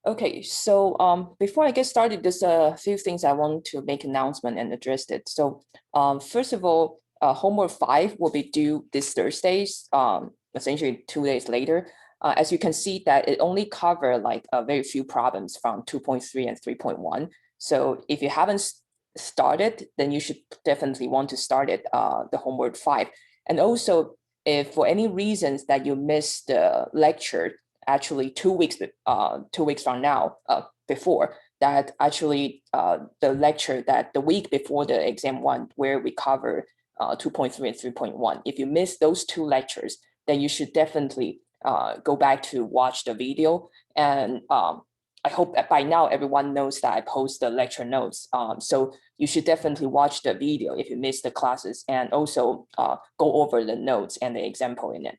Okay, so before I get started, there's a few things I want to make announcement and address it. So first of all, homework 5 will be due this Thursday, essentially 2 days later. As you can see that it only cover like very few problems from 2.3 and 3.1. So if you haven't started, then you should definitely want to start it, the homework 5. And also, if for any reasons that you missed the lecture, actually 2 weeks from now, before that, actually the lecture that the week before the exam 1 where we cover 2.3 and 3.1, if you miss those 2 lectures, then you should definitely go back to watch the video. And I hope that by now everyone knows that I post the lecture notes, so you should definitely watch the video if you miss the classes, and also go over the notes and the example in it.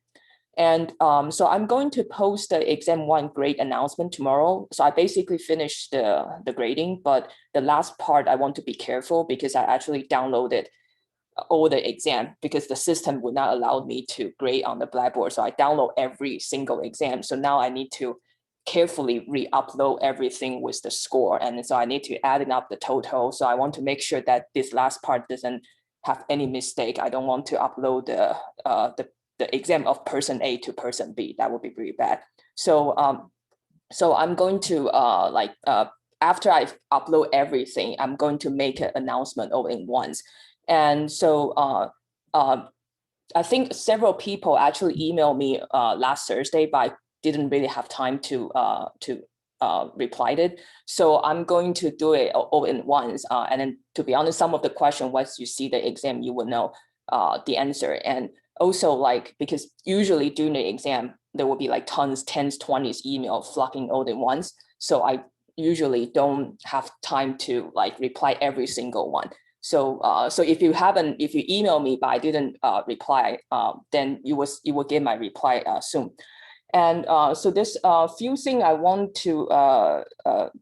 And so I'm going to post the exam 1 grade announcement tomorrow. So I basically finished the grading, but the last part I want to be careful because I actually downloaded all the exam because the system would not allow me to grade on the Blackboard. So I download every single exam. So now I need to carefully re-upload everything with the score. And so I need to add up the total. So I want to make sure that this last part doesn't have any mistake. I don't want to upload the exam of person A to person B. That would be pretty bad. So so I'm going to after I upload everything, I'm going to make an announcement all in once. And so I think several people actually emailed me last Thursday, but I didn't really have time to reply it. So I'm going to do it all in once. And then, to be honest, some of the question, once you see the exam, you will know the answer. And also, like, because usually during the exam, there will be like tons, 10s, 20s email flocking all at once. So I usually don't have time to like reply every single one. So so if you email me but I didn't reply, then you will get my reply soon. And so there's a few things I want to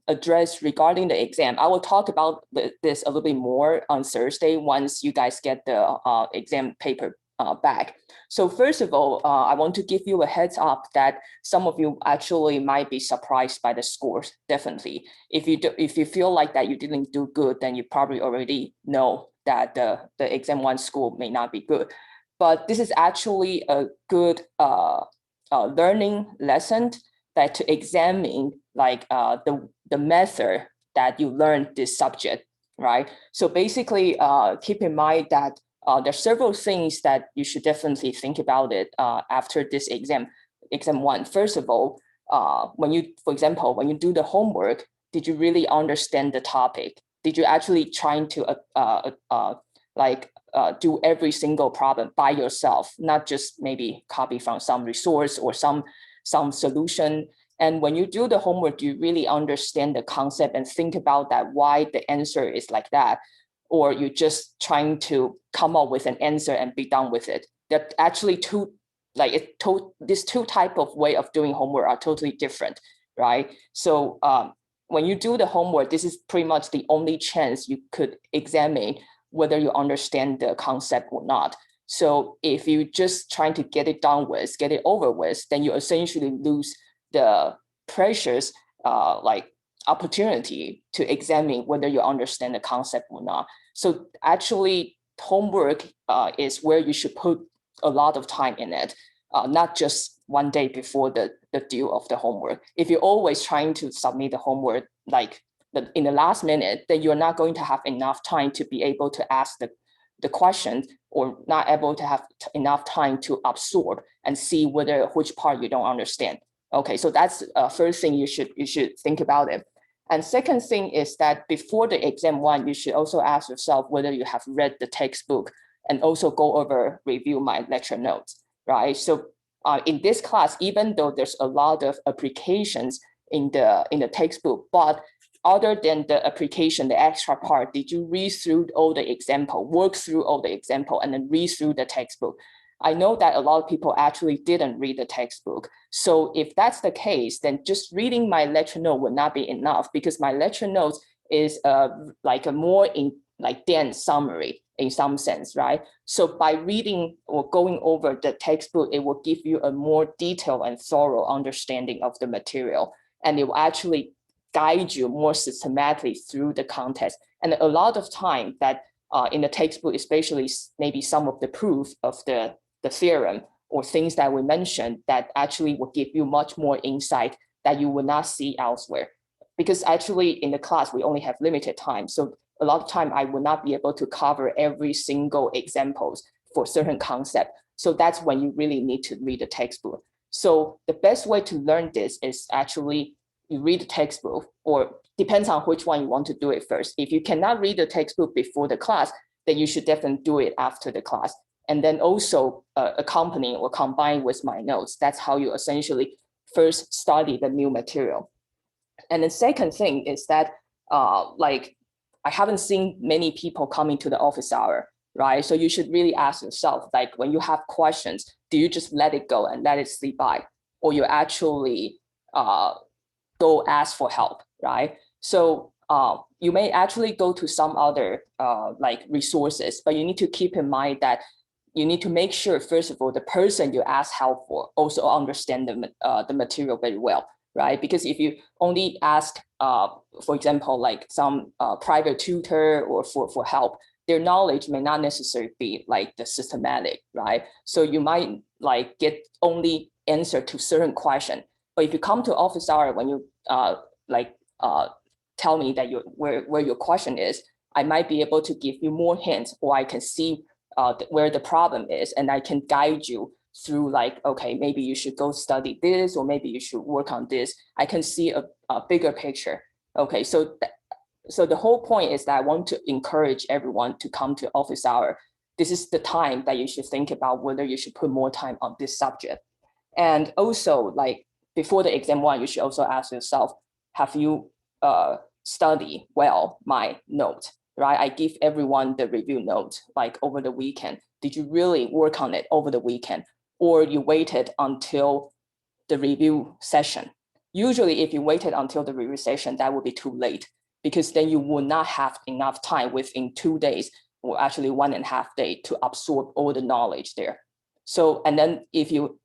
address regarding the exam. I will talk about this a little bit more on Thursday once you guys get the exam paper back. So first of all, I want to give you a heads up that some of you actually might be surprised by the scores. Definitely, if you feel like that you didn't do good, then you probably already know that the exam 1 score may not be good. But this is actually a good learning lesson that to examine like the method that you learned this subject, right? So basically, keep in mind that there's several things that you should definitely think about it after this exam 1. First of all, for example, when you do the homework, did you really understand the topic? Did you actually trying to do every single problem by yourself, not just maybe copy from some resource or some solution? And when you do the homework, do you really understand the concept and think about that why the answer is like that? Or you're just trying to come up with an answer and be done with it? That actually these two type of way of doing homework are totally different, right? So when you do the homework, this is pretty much the only chance you could examine whether you understand the concept or not. So if you just trying to get it done with, get it over with, then you essentially lose the precious opportunity to examine whether you understand the concept or not. So actually, homework is where you should put a lot of time in it, not just one day before the due of the homework. If you're always trying to submit the homework in the last minute, then you're not going to have enough time to be able to ask the question, or not able to have enough time to absorb and see which part you don't understand. Okay, so that's first thing you should think about it. And second thing is that before the exam 1, you should also ask yourself whether you have read the textbook and also review my lecture notes, right? So in this class, even though there's a lot of applications in the textbook, but other than the application, the extra part, did you read through all the example, work through all the example, and then read through the textbook? I know that a lot of people actually didn't read the textbook. So if that's the case, then just reading my lecture note would not be enough, because my lecture notes is like a more dense summary in some sense, right? So by reading or going over the textbook, it will give you a more detailed and thorough understanding of the material. and it will actually guide you more systematically through the context. And a lot of time that in the textbook, especially maybe some of the proof of the theorem or things that we mentioned that actually will give you much more insight that you will not see elsewhere. Because actually in the class, we only have limited time. So a lot of time I will not be able to cover every single examples for certain concept. So that's when you really need to read the textbook. So the best way to learn this is actually you read the textbook, or depends on which one you want to do it first. If you cannot read the textbook before the class, then you should definitely do it after the class. And then also accompany or combine with my notes. That's how you essentially first study the new material. And the second thing is that like I haven't seen many people coming to the office hour, right? So you should really ask yourself, like when you have questions, do you just let it go and let it slip by? Or you actually go ask for help, right? So you may actually go to some other like resources, but you need to keep in mind that you need to make sure, first of all, the person you ask help for also understand the material very well, right? Because if you only ask, for example, like some private tutor or for help, their knowledge may not necessarily be like the systematic, right? So you might like get only answer to certain question. But if you come to office hour when you tell me that where your question is, I might be able to give you more hints, or I can see where the problem is, and I can guide you through like, okay, maybe you should go study this, or maybe you should work on this. I can see a bigger picture. Okay, so the whole point is that I want to encourage everyone to come to office hour. This is the time that you should think about whether you should put more time on this subject. And also, like before the exam one, you should also ask yourself, have you studied well my note? Right? I give everyone the review note like over the weekend. Did you really work on it over the weekend? Or you waited until the review session? Usually, if you waited until the review session, that would be too late, because then you will not have enough time within 2 days, or actually 1.5 days, to absorb all the knowledge there. So, and then if you,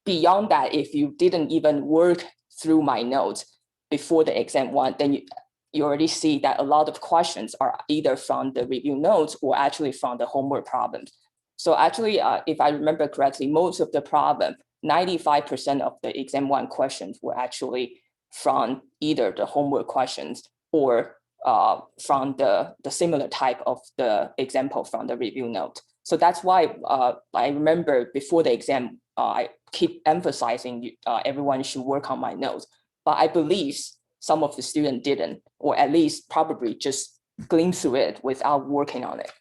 beyond that, if you didn't even work through my notes before the exam one, then you already see that a lot of questions are either from the review notes or actually from the homework problems. So actually, if I remember correctly, most of the problem, 95% of the exam one questions were actually from either the homework questions or from the similar type of the example from the review note. So that's why I remember before the exam, I keep emphasizing everyone should work on my notes. But I believe some of the students didn't, or at least probably just glimpse through it without working on it.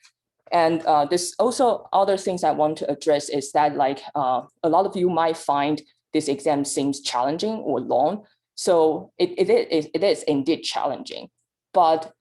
And there's also other things I want to address is that like a lot of you might find this exam seems challenging or long. So it is indeed challenging, but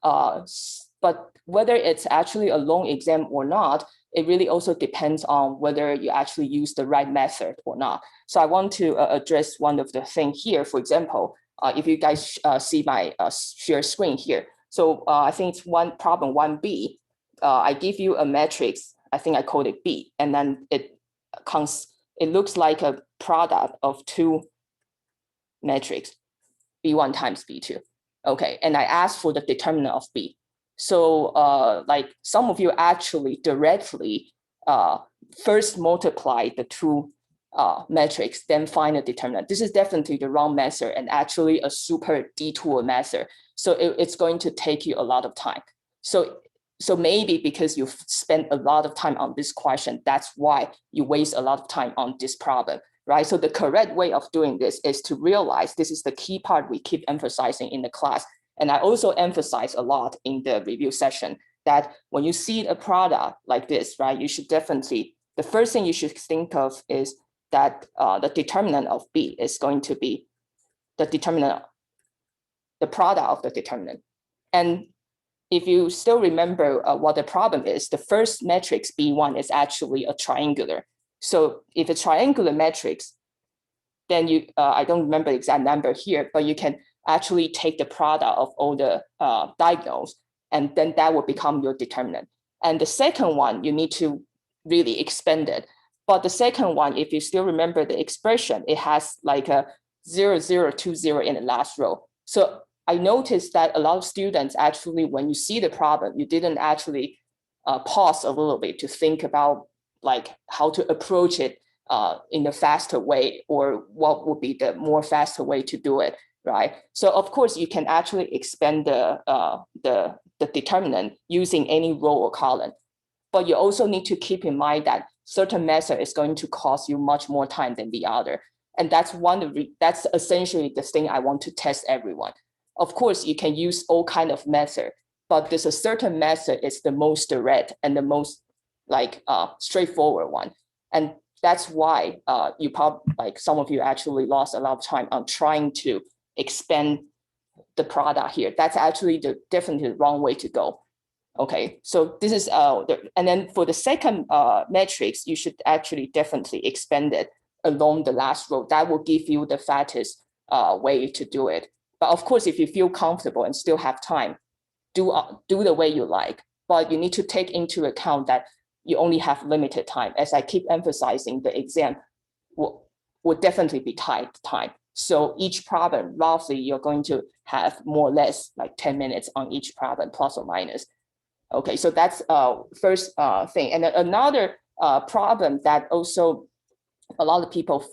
whether it's actually a long exam or not, it really also depends on whether you actually use the right method or not. So I want to address one of the things here. For example, if you guys see my share screen here. So I think it's problem 1B. I give you a matrix. I think I called it B, and then it looks like a product of two matrix, B1 times B2. Okay, and I asked for the determinant of B. So like some of you actually directly first multiply the two metrics, then find a determinant. This is definitely the wrong method and actually a super detour method. So it's going to take you a lot of time. So maybe because you've spent a lot of time on this question, that's why you waste a lot of time on this problem, right? So the correct way of doing this is to realize this is the key part we keep emphasizing in the class. And I also emphasize a lot in the review session that when you see a product like this, right, you should definitely, the first thing you should think of is that the determinant of B is going to be the determinant, the product of the determinant. And if you still remember what the problem is, the first matrix B1 is actually a triangular. So if a triangular matrix, then you, I don't remember the exact number here, but you can actually take the product of all the diagonals, and then that will become your determinant. And the second one, you need to really expand it. But the second one, if you still remember the expression, it has like a 0020 in the last row. So I noticed that a lot of students actually, when you see the problem, you didn't actually pause a little bit to think about like how to approach it in a faster way, or what would be the more faster way to do it, right? So of course you can actually expand the determinant using any row or column, but you also need to keep in mind that certain method is going to cost you much more time than the other. And that's essentially the thing I want to test everyone. Of course, you can use all kind of method, but there's a certain method is the most direct and the most like straightforward one. And that's why you probably, like some of you actually lost a lot of time on trying to expand the product here. That's actually definitely the wrong way to go. Okay, so this is and then for the second matrix, you should actually definitely expand it along the last row. That will give you the fastest way to do it. But of course, if you feel comfortable and still have time, do the way you like. But you need to take into account that you only have limited time. As I keep emphasizing, the exam will definitely be tight time. So each problem, roughly, you're going to have more or less like 10 minutes on each problem, plus or minus. Okay, so that's first thing. And another problem that also a lot of people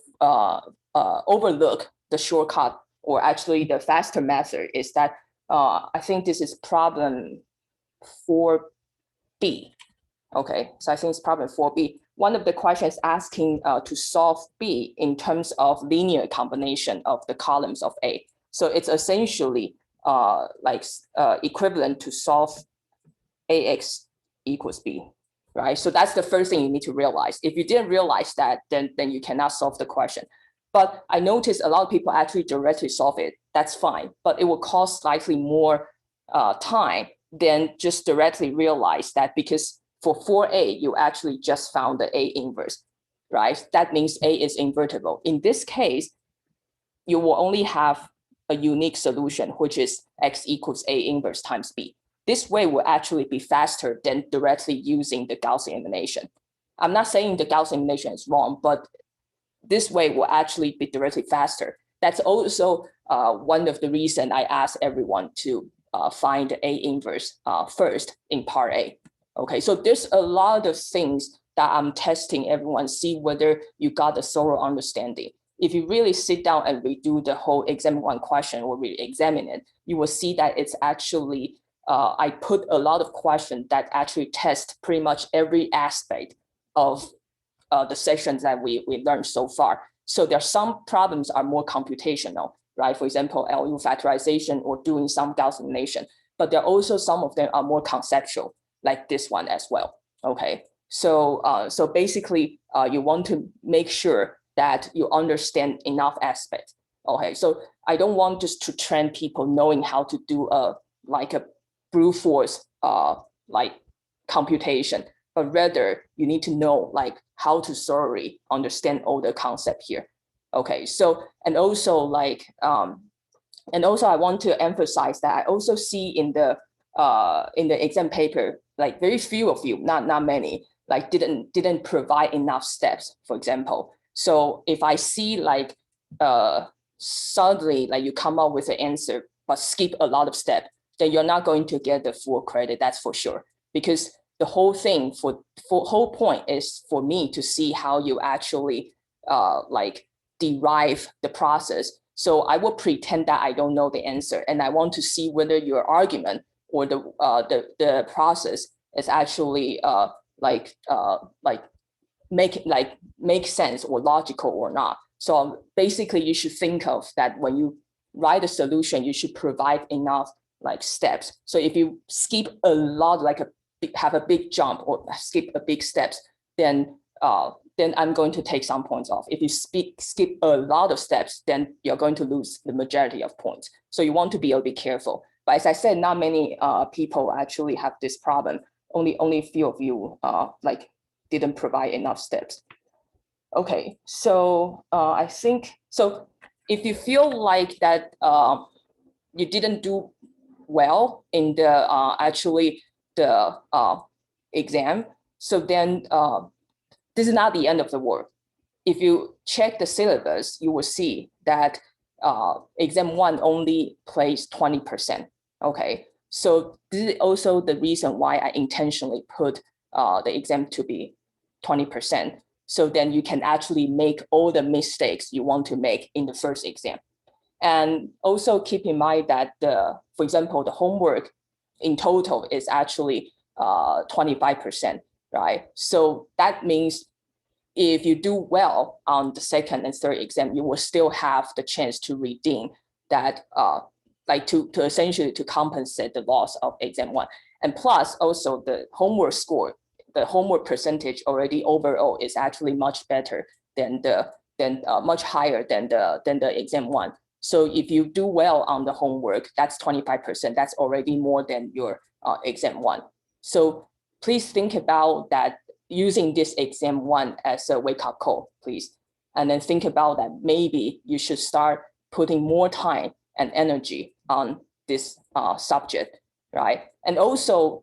overlook the shortcut, or actually the faster method, is that I think this is problem 4B. Okay, so I think it's problem 4B. One of the questions asking to solve B in terms of linear combination of the columns of A. So it's essentially equivalent to solve AX equals B, right? So that's the first thing you need to realize. If you didn't realize that, then you cannot solve the question. But I noticed a lot of people actually directly solve it. That's fine, but it will cost slightly more time than just directly realize that, because for 4A, you actually just found the A inverse, right? That means A is invertible. In this case, you will only have a unique solution, which is X equals A inverse times B. This way will actually be faster than directly using the Gaussian elimination. I'm not saying the Gaussian elimination is wrong, but this way will actually be directly faster. That's also one of the reasons I asked everyone to find A inverse first in part A. Okay, so there's a lot of things that I'm testing everyone, see whether you got a thorough understanding. If you really sit down and redo the whole exam one question or re-examine it, you will see that it's actually, I put a lot of questions that actually test pretty much every aspect of the sections that we learned so far. So there are some problems are more computational, right? For example, LU factorization or doing some Gaussian elimination, but there are also some of them are more conceptual, like this one as well, okay? So, so basically, you want to make sure that you understand enough aspects, okay? So I don't want just to train people knowing how to do a brute force like computation, but rather you need to know like how to thoroughly understand all the concept here. Okay, so and also I want to emphasize that I also see in the exam paper, like very few of you, not many, like didn't provide enough steps, for example. So if I see like suddenly like you come up with an answer but skip a lot of steps, then you're not going to get the full credit, that's for sure. Because the whole thing for whole point is for me to see how you actually like derive the process. So I will pretend that I don't know the answer, and I want to see whether your argument or the process is actually make sense or logical or not. So basically, you should think of that when you write a solution, you should provide enough like steps. So if you skip a lot, like have a big jump or skip a big steps, then I'm going to take some points off. If you skip a lot of steps, then you're going to lose the majority of points. So you want to be a bit careful. But as I said, not many people actually have this problem. Only a few of you like didn't provide enough steps. Okay, so I think so. If you feel like that you didn't do well in the actually the exam, so then this is not the end of the world. If you check the syllabus, you will see that exam one only plays 20%. Okay, so this is also the reason why I intentionally put the exam to be 20%. So then you can actually make all the mistakes you want to make in the first exam. And also keep in mind that for example, the homework in total is actually 25%, right? So that means if you do well on the second and third exam, you will still have the chance to redeem that, like to essentially to compensate the loss of exam one. And plus also the homework score, the homework percentage already overall is actually much better than much higher than the exam one. So if you do well on the homework, that's 25%. That's already more than your exam one. So please think about that, using this exam one as a wake-up call, please. And then think about that maybe you should start putting more time and energy on this subject, right? And also,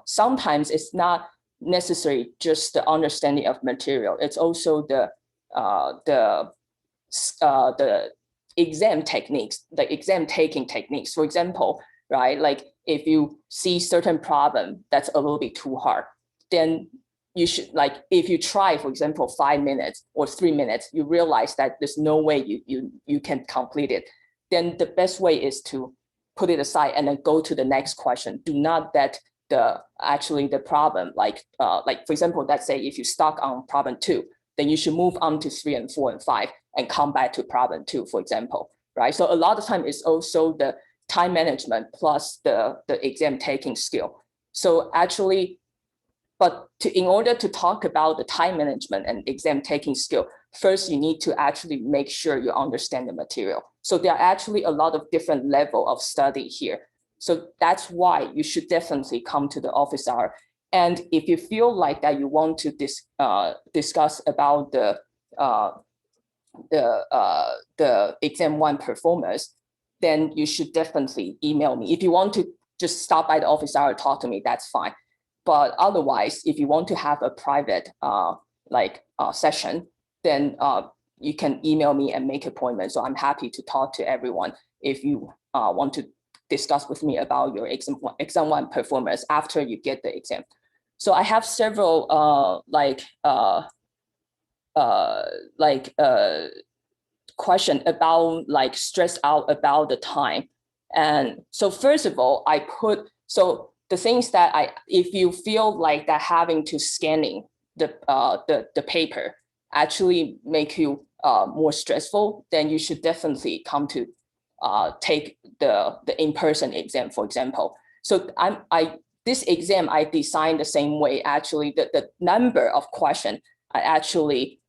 sometimes it's not necessary just the understanding of material. It's also the exam techniques, the exam taking techniques. For example, right, like if you see certain problem that's a little bit too hard, then you should, like, if you try, for example, 5 minutes or 3 minutes, you realize that there's no way you can complete it. Then the best way is to put it aside and then go to the next question. Do not let the problem, like for example, let's say if you stuck on problem 2, then you should move on to 3 and 4 and 5 and come back to problem 2, for example, right? So a lot of time it's also the time management plus the exam taking skill. So actually, but in order to talk about the time management and exam taking skill, first you need to actually make sure you understand the material. So there are actually a lot of different level of study here. So that's why you should definitely come to the office hour. And if you feel like that you want to discuss about the exam one performance, then you should definitely email me. If you want to just stop by the office hour and talk to me, that's fine. But otherwise, if you want to have a private session, then you can email me and make appointments. So I'm happy to talk to everyone if you want to discuss with me about your exam one performance after you get the exam. So I have several question about like stressed out about the time. And so first of all, I put, so the things that if you feel like that having to scanning the paper actually make you more stressful, then you should definitely come to take the in-person exam, for example. So this exam I designed the same way. Actually, the number of question I actually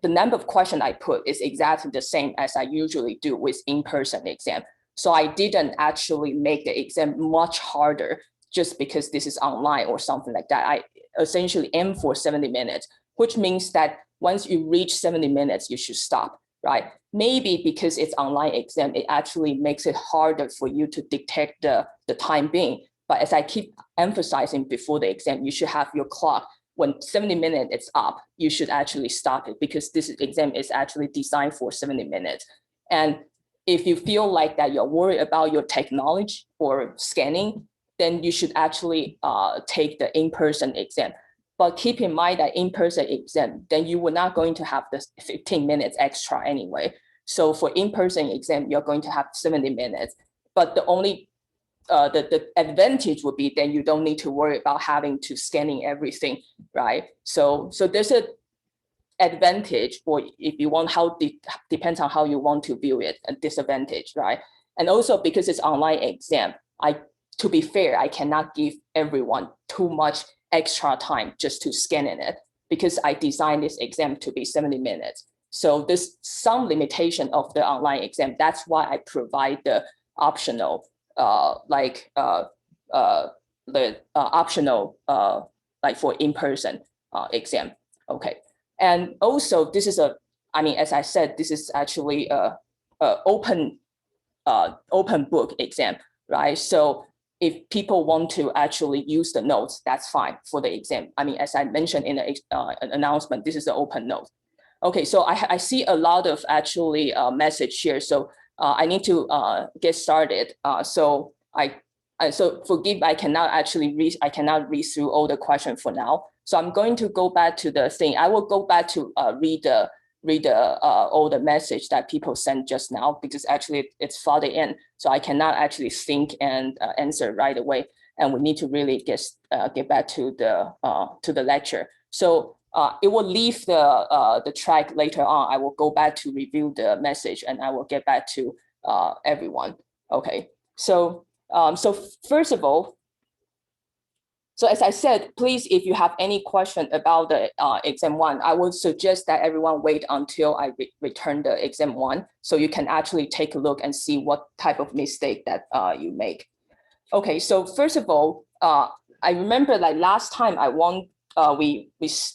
the number of question I put is exactly the same as I usually do with in-person exam. So I didn't actually make the exam much harder just because this is online or something like that. I essentially aim for 70 minutes, which means that once you reach 70 minutes, you should stop, right? Maybe because it's online exam, it actually makes it harder for you to detect the time being. But as I keep emphasizing before the exam, you should have your clock. When 70 minutes is up, you should actually stop it because this exam is actually designed for 70 minutes. And if you feel like that you're worried about your technology or scanning, then you should actually take the in-person exam. But keep in mind that in-person exam, then you were not going to have the 15 minutes extra anyway. So for in-person exam, you're going to have 70 minutes. But the only the advantage would be then you don't need to worry about having to scanning everything, right? So there's a advantage, or if you want, depends on how you want to view it, a disadvantage, right? And also because it's online exam, to be fair, I cannot give everyone too much extra time just to scan in it because I designed this exam to be 70 minutes. So there's some limitation of the online exam. That's why I provide the optional, like for in-person exam. Okay. And also this is as I said, this is actually a open book exam, right? So if people want to actually use the notes, that's fine for the exam. As I mentioned in the announcement, this is an open note. Okay, so I see a lot of actually message here. So I need to get started. So forgive, I cannot read through all the questions for now. So I'm going to go back to the thing. I will go back to read all the message that people sent just now, because actually it's farther in. So I cannot actually think and answer right away. And we need to really get back to the lecture. So it will leave the track later on. I will go back to review the message and I will get back to everyone. Okay, so first of all, so as I said, please, if you have any question about the exam one, I would suggest that everyone wait until I return the exam one, so you can actually take a look and see what type of mistake that you make. Okay, so first of all, I remember like last time we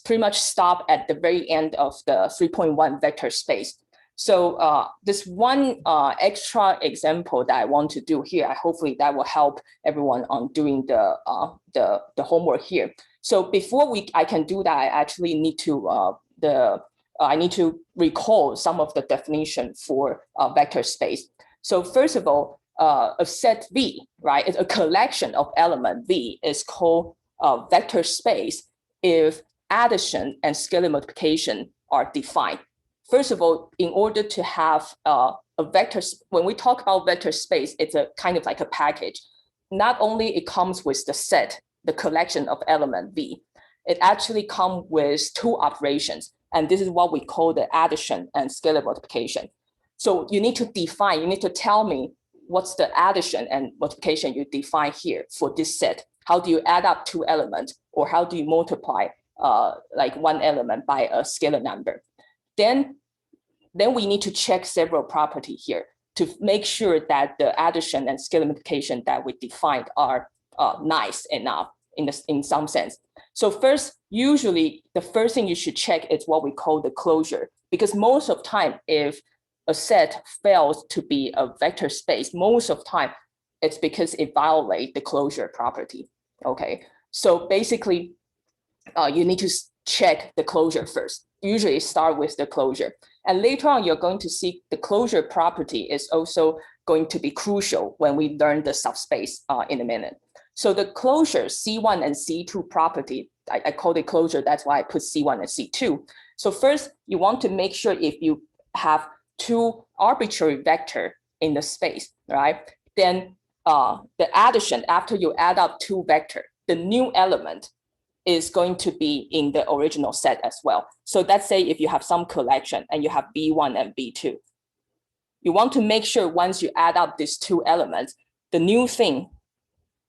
pretty much stopped at the very end of the 3.1 vector space. So this one extra example that I want to do here, hopefully that will help everyone on doing the homework here. So before I can do that, I actually need to I need to recall some of the definition for vector space. So first of all, a set V, right? It's a collection of element V is called a vector space if addition and scalar multiplication are defined. First of all, in order to have a vector, when we talk about vector space, it's a kind of like a package. Not only it comes with the set, the collection of element V, it actually comes with two operations. And this is what we call the addition and scalar multiplication. So you need to define, you need to tell me what's the addition and multiplication you define here for this set. How do you add up two elements, or how do you multiply like one element by a scalar number? Then we need to check several properties here to make sure that the addition and scalar multiplication that we defined are nice enough in some sense. So first, usually the first thing you should check is what we call the closure, because most of the time, if a set fails to be a vector space, most of the time it's because it violates the closure property. Okay, so basically you need to check the closure first. Usually start with the closure. And later on, you're going to see the closure property is also going to be crucial when we learn the subspace in a minute. So the closure C1 and C2 property, I call it closure, that's why I put C1 and C2. So first, you want to make sure if you have two arbitrary vector in the space, right? Then the addition, after you add up two vector, the new element is going to be in the original set as well. So let's say if you have some collection and you have B1 and B2, you want to make sure once you add up these two elements, the new thing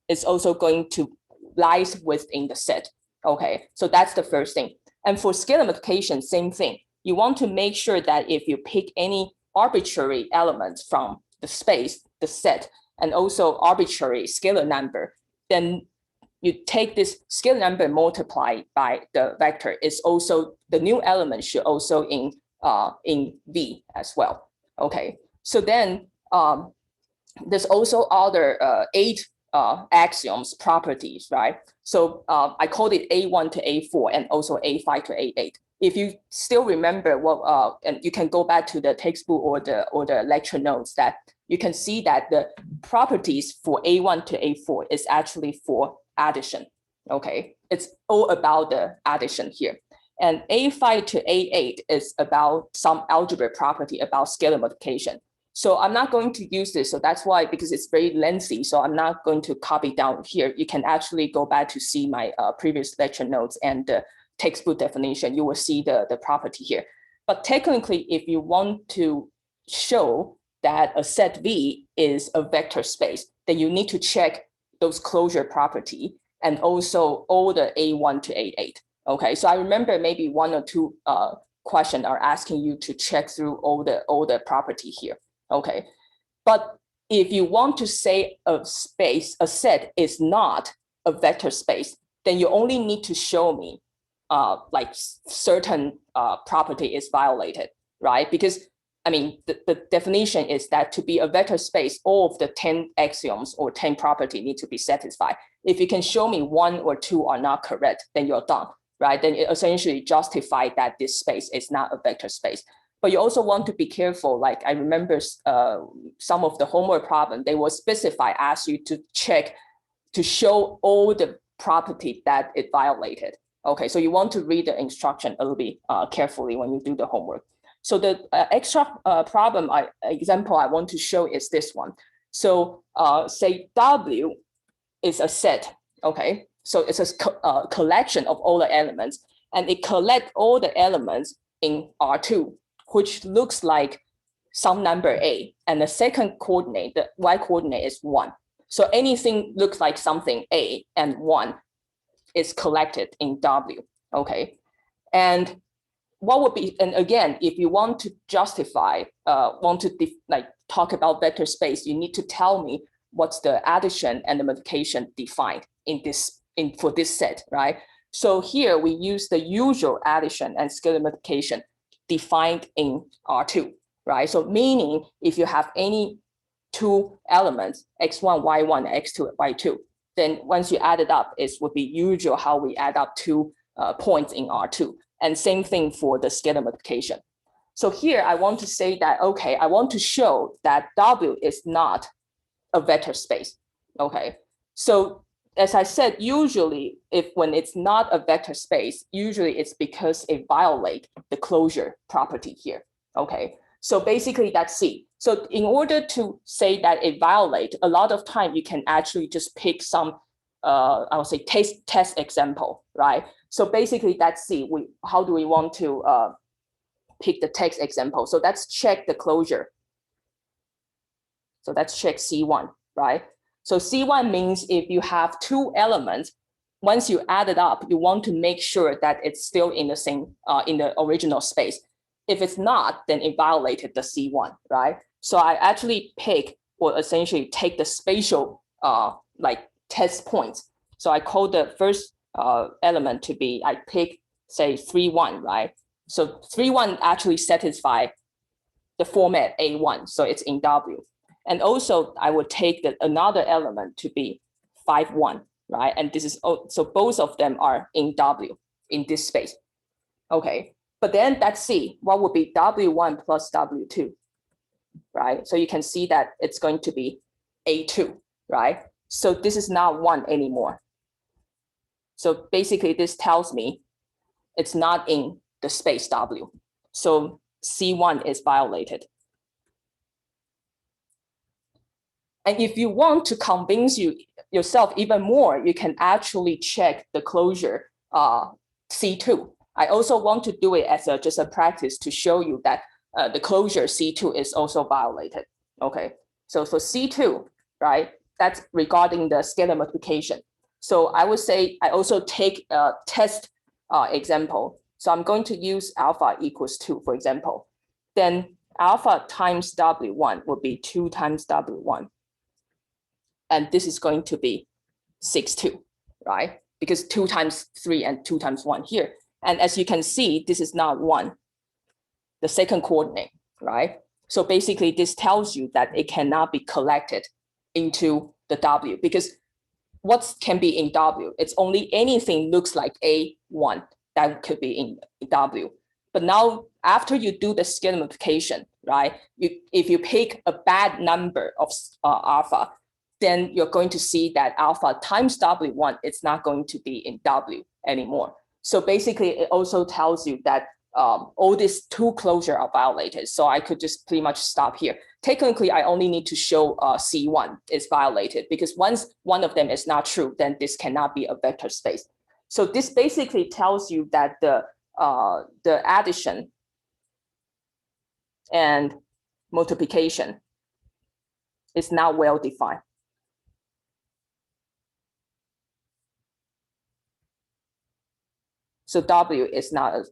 is also going to lies within the set. Okay, so that's the first thing. And for scalar multiplication, same thing. You want to make sure that if you pick any arbitrary elements from the space, the set, and also arbitrary scalar number, then you take this scalar number multiplied by the vector. Is also the new element should also in V as well. Okay, so then there's also other 8 axioms properties, right? So I called it A1 to A4 and also A5 to A8. If you still remember what, and you can go back to the textbook or the lecture notes, that you can see that the properties for A1 to A4 is actually for addition. Okay, it's all about the addition here. And A5 to A8 is about some algebra property about scalar multiplication. So I'm not going to use this. So that's why, because it's very lengthy, so I'm not going to copy down here. You can actually go back to see my previous lecture notes and the textbook definition. You will see the property here. But technically, if you want to show that a set V is a vector space, then you need to check those closure property and also all the A1 to A8. Okay, so I remember maybe 1 or 2 questions are asking you to check through all the property here. Okay, but if you want to say a set is not a vector space, then you only need to show me like certain property is violated, right? Because I mean, the definition is that to be a vector space, all of the 10 axioms or 10 property need to be satisfied. If you can show me 1 or 2 are not correct, then you're done. right? Then it essentially justifies that this space is not a vector space. But you also want to be careful. Like I remember some of the homework problem, they will specify, ask you to check, to show all the property that it violated. Okay, so you want to read the instruction a little bit carefully when you do the homework. So the extra problem example I want to show is this one. So say W is a set, okay? So it's a collection of all the elements, and it collects all the elements in R2, which looks like some number A, and the second coordinate, the Y coordinate is 1. So anything looks like something A and 1 is collected in W, okay? And what would be, and again, if you want to justify, talk about vector space, you need to tell me what's the addition and the multiplication defined for this set, right? So here we use the usual addition and scalar multiplication defined in R2, right? So meaning if you have any two elements, x1, y1, x2, y2, then once you add it up, it would be usual how we add up two points in R2. And same thing for the scalar multiplication. So here I want to say that, okay, I want to show that W is not a vector space, okay? So as I said, usually when it's not a vector space, usually it's because it violates the closure property here, okay? So basically that's C. So in order to say that it violates, a lot of time you can actually just pick some, I would say test example, right? So basically that's C. How do we want to pick the text example? So let's check the closure. So let's check C1, right? So C1 means if you have two elements, once you add it up, you want to make sure that it's still in the same, in the original space. If it's not, then it violated the C1, right? So I actually pick, or essentially take the spatial test points. So I call the first element to be, I pick, say, 3, 1, right? So 3, 1 actually satisfy the format A1, so it's in W. And also I would take another element to be 5, 1, right? And this is, so both of them are in W in this space. Okay, but then that's C. What would be W1 plus W2, right? So you can see that it's going to be A2, right? So this is not 1 anymore. So basically this tells me it's not in the space W. So C1 is violated. And if you want to convince yourself even more, you can actually check the closure C2. I also want to do it as just a practice to show you that the closure C2 is also violated. Okay, so for C2, right, that's regarding the scalar multiplication. So I would say I also take a test example. So I'm going to use alpha equals 2, for example. Then alpha times W1 would be 2 times W1. And this is going to be 6, 2, right? Because 2 times 3 and 2 times 1 here. And as you can see, this is not 1, the second coordinate, right? So basically this tells you that it cannot be collected into the W, because what can be in W? It's only anything looks like A1 that could be in W. But now after you do the scalar multiplication, right? If you pick a bad number of alpha, then you're going to see that alpha times W1 is not going to be in W anymore. So basically, it also tells you that all these two closures are violated. So I could just pretty much stop here. Technically, I only need to show C1 is violated, because once one of them is not true, then this cannot be a vector space. So this basically tells you that the addition and multiplication is not well defined. So W is not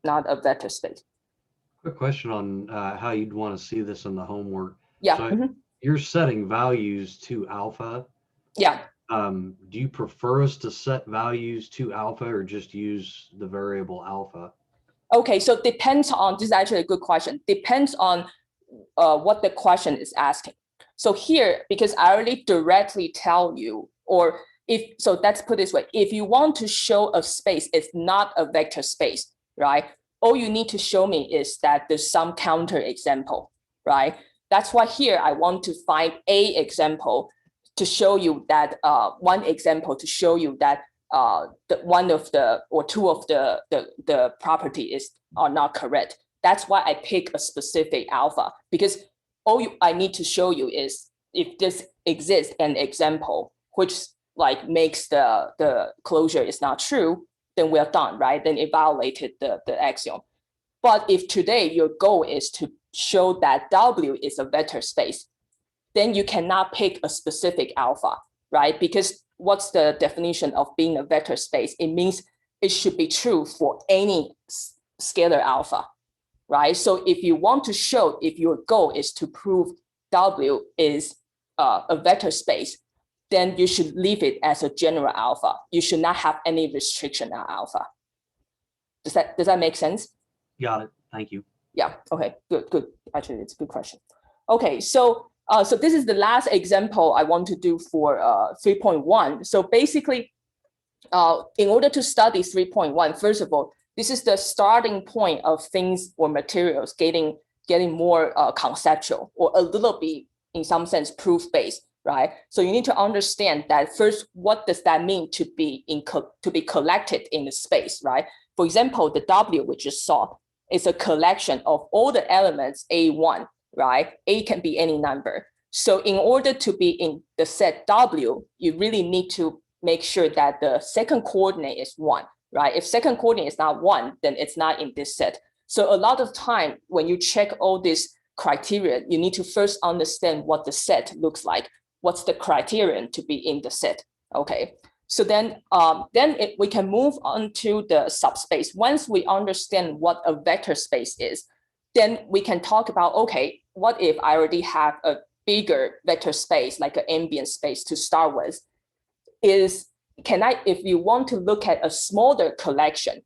a vector space. Quick question on how you'd want to see this in the homework. Yeah. So you're setting values to alpha. Yeah. Do you prefer us to set values to alpha or just use the variable alpha? Okay, so depends on, this is actually a good question. Depends on what the question is asking. So here, because I already directly tell you, or so let's put it this way, if you want to show a space, it's not a vector space, right? All you need to show me is that there's some counter example, right? That's why here I want to find a example to show you that one example to show you that one of the or two of the property are not correct. That's why I pick a specific alpha, because I need to show you is if this exists an example which like makes the closure is not true, then we're done, right? Then it violated the axiom. But if today your goal is to show that W is a vector space, then you cannot pick a specific alpha, right? Because what's the definition of being a vector space? It means it should be true for any scalar alpha, right? So if you want to show, if your goal is to prove W is a vector space, then you should leave it as a general alpha. You should not have any restriction on alpha. Does that make sense? Got it. Thank you. Yeah. Okay. Good. Actually, it's a good question. Okay. So this is the last example I want to do for 3.1. So basically, in order to study 3.1, first of all, this is the starting point of things or materials getting more conceptual or a little bit, in some sense, proof-based, right? So you need to understand that first, what does that mean to be collected in the space, right? For example, the W we just saw is a collection of all the elements A1, right? A can be any number. So in order to be in the set W, you really need to make sure that the second coordinate is 1, right? If second coordinate is not 1, then it's not in this set. So a lot of time when you check all these criteria, you need to first understand what the set looks like. What's the criterion to be in the set? Okay. So then we can move on to the subspace. Once we understand what a vector space is, then we can talk about, okay, what if I already have a bigger vector space, like an ambient space to start with? If you want to look at a smaller collection,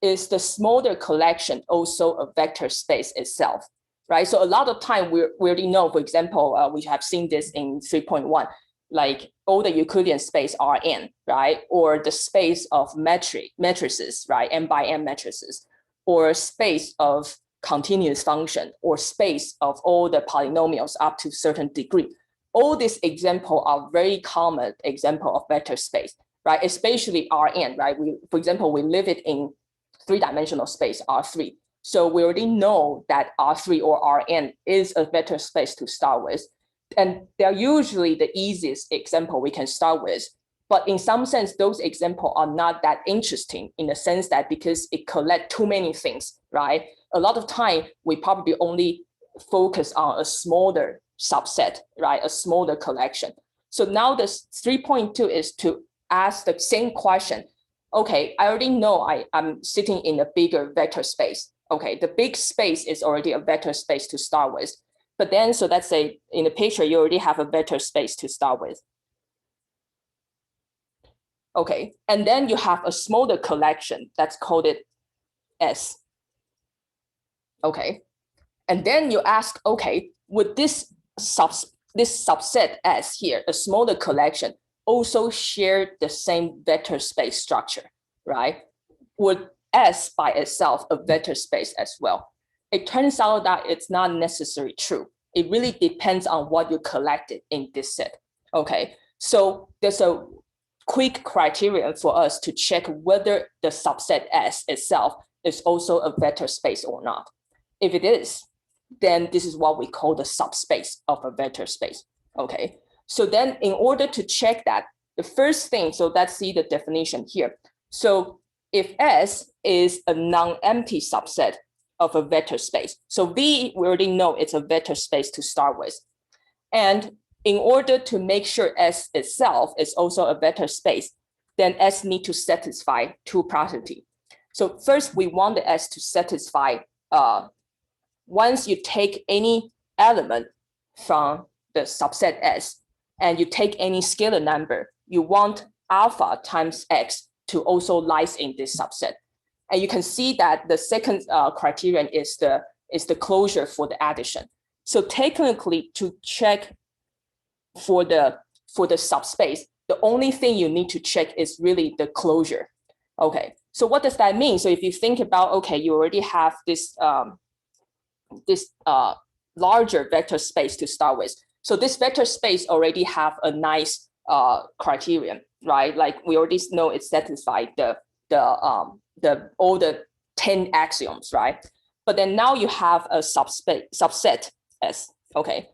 is the smaller collection also a vector space itself, right? So a lot of time we already know, for example, we have seen this in 3.1, like all the Euclidean space Rn, right? Or the space of matrices, right? M by M matrices, or space of continuous function, or space of all the polynomials up to a certain degree. All these examples are very common example of vector space, right? Especially Rn, right? For example, we live it in three-dimensional space R3. So we already know that R3 or Rn is a vector space to start with. And they're usually the easiest example we can start with. But in some sense, those examples are not that interesting in the sense that because it collects too many things, right? A lot of time, we probably only focus on a smaller subset, right? A smaller collection. So now the 3.2 is to ask the same question. Okay, I already know I'm sitting in a bigger vector space. Okay, the big space is already a vector space to start with. But then, so let's say in the picture, you already have a vector space to start with. Okay, and then you have a smaller collection that's called it S. Okay, and then you ask, okay, would this subset S here, a smaller collection, also share the same vector space structure, right? Would S by itself a vector space as well? It turns out that it's not necessarily true. It really depends on what you collected in this set. Okay, so there's a quick criterion for us to check whether the subset S itself is also a vector space or not. If it is, then this is what we call the subspace of a vector space. Okay, so then in order to check that, the first thing, so let's see the definition here. So if S is a non-empty subset of a vector space, so V, we already know it's a vector space to start with. And in order to make sure S itself is also a vector space, then S need to satisfy two properties. So first, we want the S to satisfy, once you take any element from the subset S and you take any scalar number, you want alpha times X to also lies in this subset. And you can see that the second criterion is the closure for the addition. So technically, to check for the subspace, the only thing you need to check is really the closure. Okay, so what does that mean? So if you think about, okay, you already have this larger vector space to start with. So this vector space already have a nice criterion, right? Like we already know it satisfied all the 10 axioms, right? But then now you have a subset S. Okay.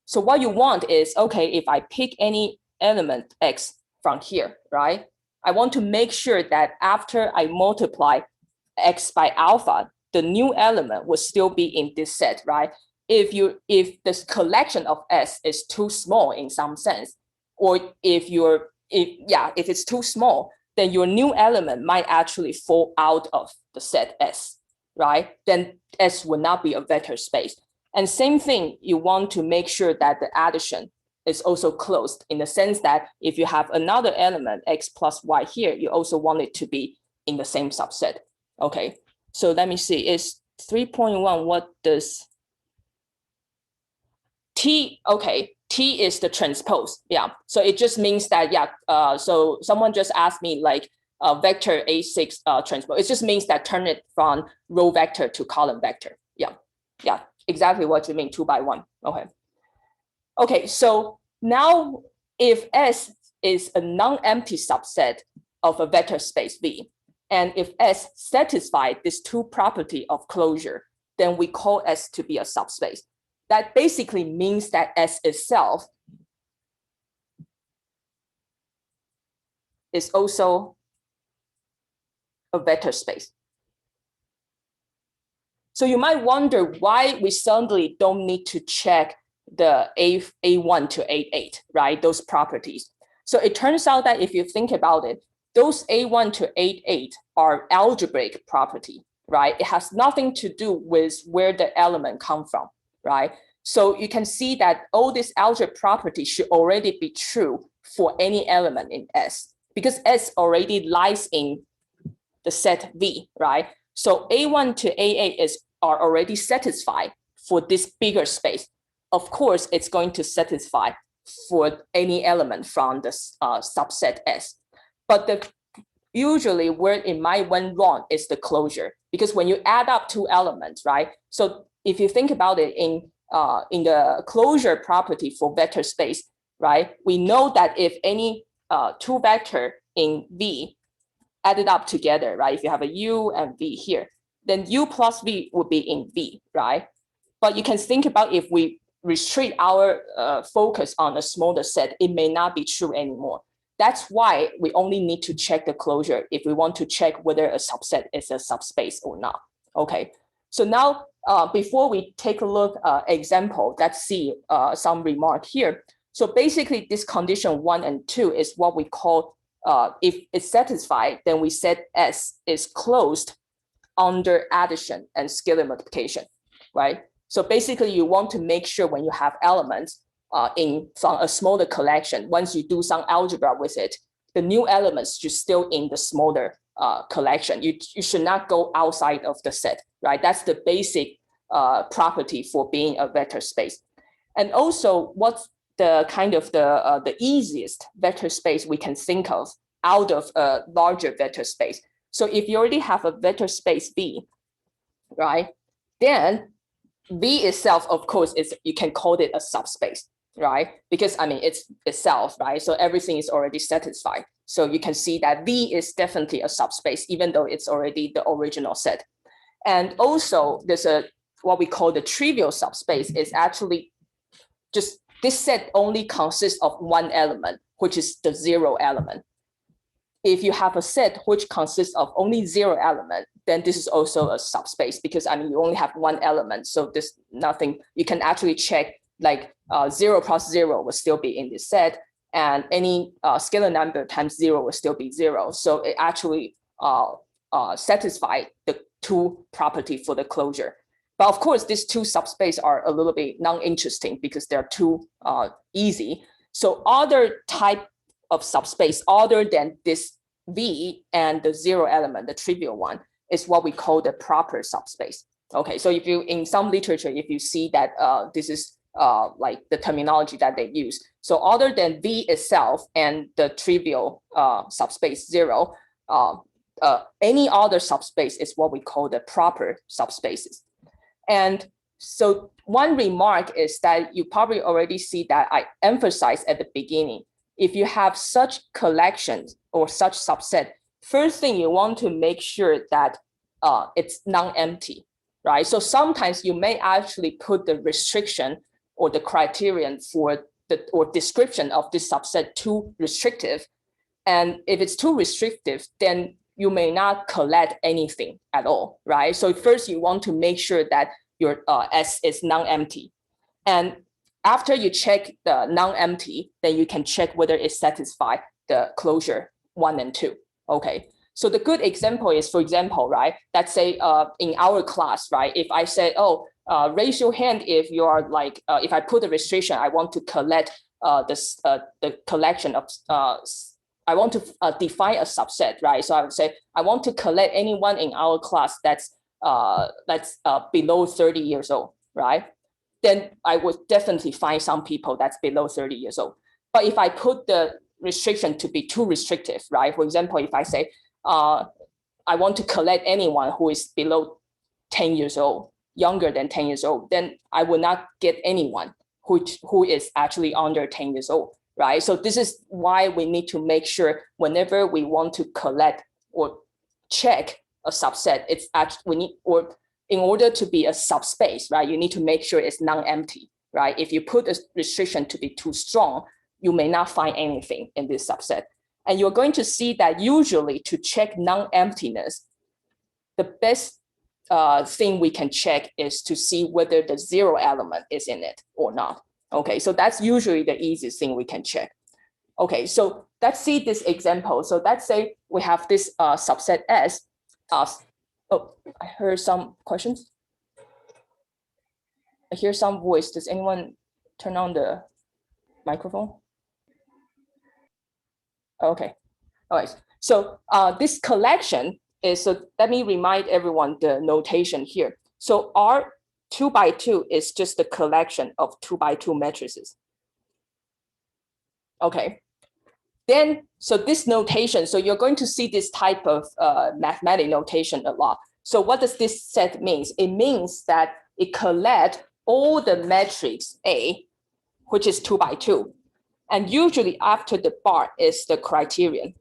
So what you want is, okay, if I pick any element X from here, right? I want to make sure that after I multiply X by alpha, the new element will still be in this set, right? If this collection of S is too small in some sense, or if it's too small, then your new element might actually fall out of the set S, right? Then S will not be a vector space. And same thing, you want to make sure that the addition is also closed in the sense that if you have another element, X plus Y here, you also want it to be in the same subset. Okay, so let me see, is 3.1, what does T, okay, T is the transpose, yeah. So it just means that, so someone just asked me like vector A6 transpose, it just means that turn it from row vector to column vector, yeah, exactly what you mean, 2 by 1, okay. Okay, so now if S is a non-empty subset of a vector space V, and if S satisfies this two property of closure, then we call S to be a subspace. That basically means that S itself is also a vector space. So you might wonder why we suddenly don't need to check the A1 to A8, right? Those properties. So it turns out that if you think about it, those A1 to A8 are algebraic property, right? It has nothing to do with where the element come from, right? So you can see that all this algebraic property should already be true for any element in S, because S already lies in the set V, right? So A1 to A8 are already satisfied for this bigger space. Of course, it's going to satisfy for any element from the subset S. But usually where it might went wrong is the closure, because when you add up two elements, right? So if you think about it in the closure property for vector space, right? We know that if any two vector in V added up together, right? If you have a U and V here, then U plus V would be in V, right? But you can think about if we restrict our focus on a smaller set, it may not be true anymore. That's why we only need to check the closure if we want to check whether a subset is a subspace or not. Okay, so now before we take a look example, let's see some remark here. So basically this condition 1 and 2 is what we call if it's satisfied, then we set S is closed under addition and scalar multiplication, right? So basically you want to make sure when you have elements from a smaller collection, once you do some algebra with it, the new elements should still in the smaller collection. You should not go outside of the set, right? That's the basic property for being a vector space. And also what's the kind of the easiest vector space we can think of out of a larger vector space. So if you already have a vector space V, right, then V itself, of course, you can call it a subspace, right? Because I mean, it's itself, right? So everything is already satisfied. So you can see that V is definitely a subspace, even though it's already the original set. And also there's what we call the trivial subspace is actually just this set only consists of one element, which is the 0 element. If you have a set which consists of only 0 element, then this is also a subspace, because I mean, you only have one element. So there's nothing, you can actually check like 0 plus 0 will still be in this set, and any scalar number times 0 will still be 0. So it actually satisfies the two property for the closure. But of course, these two subspace are a little bit non-interesting because they're too easy. So other type of subspace other than this V and the 0 element, the trivial one, is what we call the proper subspace. Okay, so if you, in some literature, if you see that this is like the terminology that they use. So other than V itself and the trivial subspace 0, any other subspace is what we call the proper subspaces. And so one remark is that you probably already see that I emphasized at the beginning. If you have such collections or such subset, first thing you want to make sure that it's non-empty, right? So sometimes you may actually put the restriction or the criterion for the or description of this subset too restrictive. And if it's too restrictive, then you may not collect anything at all, right? So first you want to make sure that your S is non-empty. And after you check the non-empty, then you can check whether it satisfies the closure 1 and 2. Okay. So the good example is, for example, right, let's say in our class, right, if I say, oh, raise your hand if you are like, if I put a restriction, I want to collect the collection of, I want to define a subset, right? So I would say, I want to collect anyone in our class that's below 30 years old, right? Then I would definitely find some people that's below 30 years old. But if I put the restriction to be too restrictive, right? For example, if I say, I want to collect anyone who is below 10 years old, younger than 10 years old, then I will not get anyone who is actually under 10 years old, right? So this is why we need to make sure whenever we want to collect or check a subset, it's actually, we need, or in order to be a subspace, right, you need to make sure it's non-empty, right? If you put a restriction to be too strong, you may not find anything in this subset. And you're going to see that usually to check non-emptiness, the best thing we can check is to see whether the 0 element is in it or not. Okay, so that's usually the easiest thing we can check. Okay, so let's see this example. So let's say we have this subset S. Oh, I heard some questions. I hear some voice. Does anyone turn on the microphone? Okay, all right. So this collection is, so let me remind everyone the notation here. So R 2 by 2 is just the collection of 2 by 2 matrices. Okay. Then, so this notation, so you're going to see this type of mathematic notation a lot. So what does this set mean? It means that it collects all the matrix A, which is 2 by 2. And usually after the bar is the criterion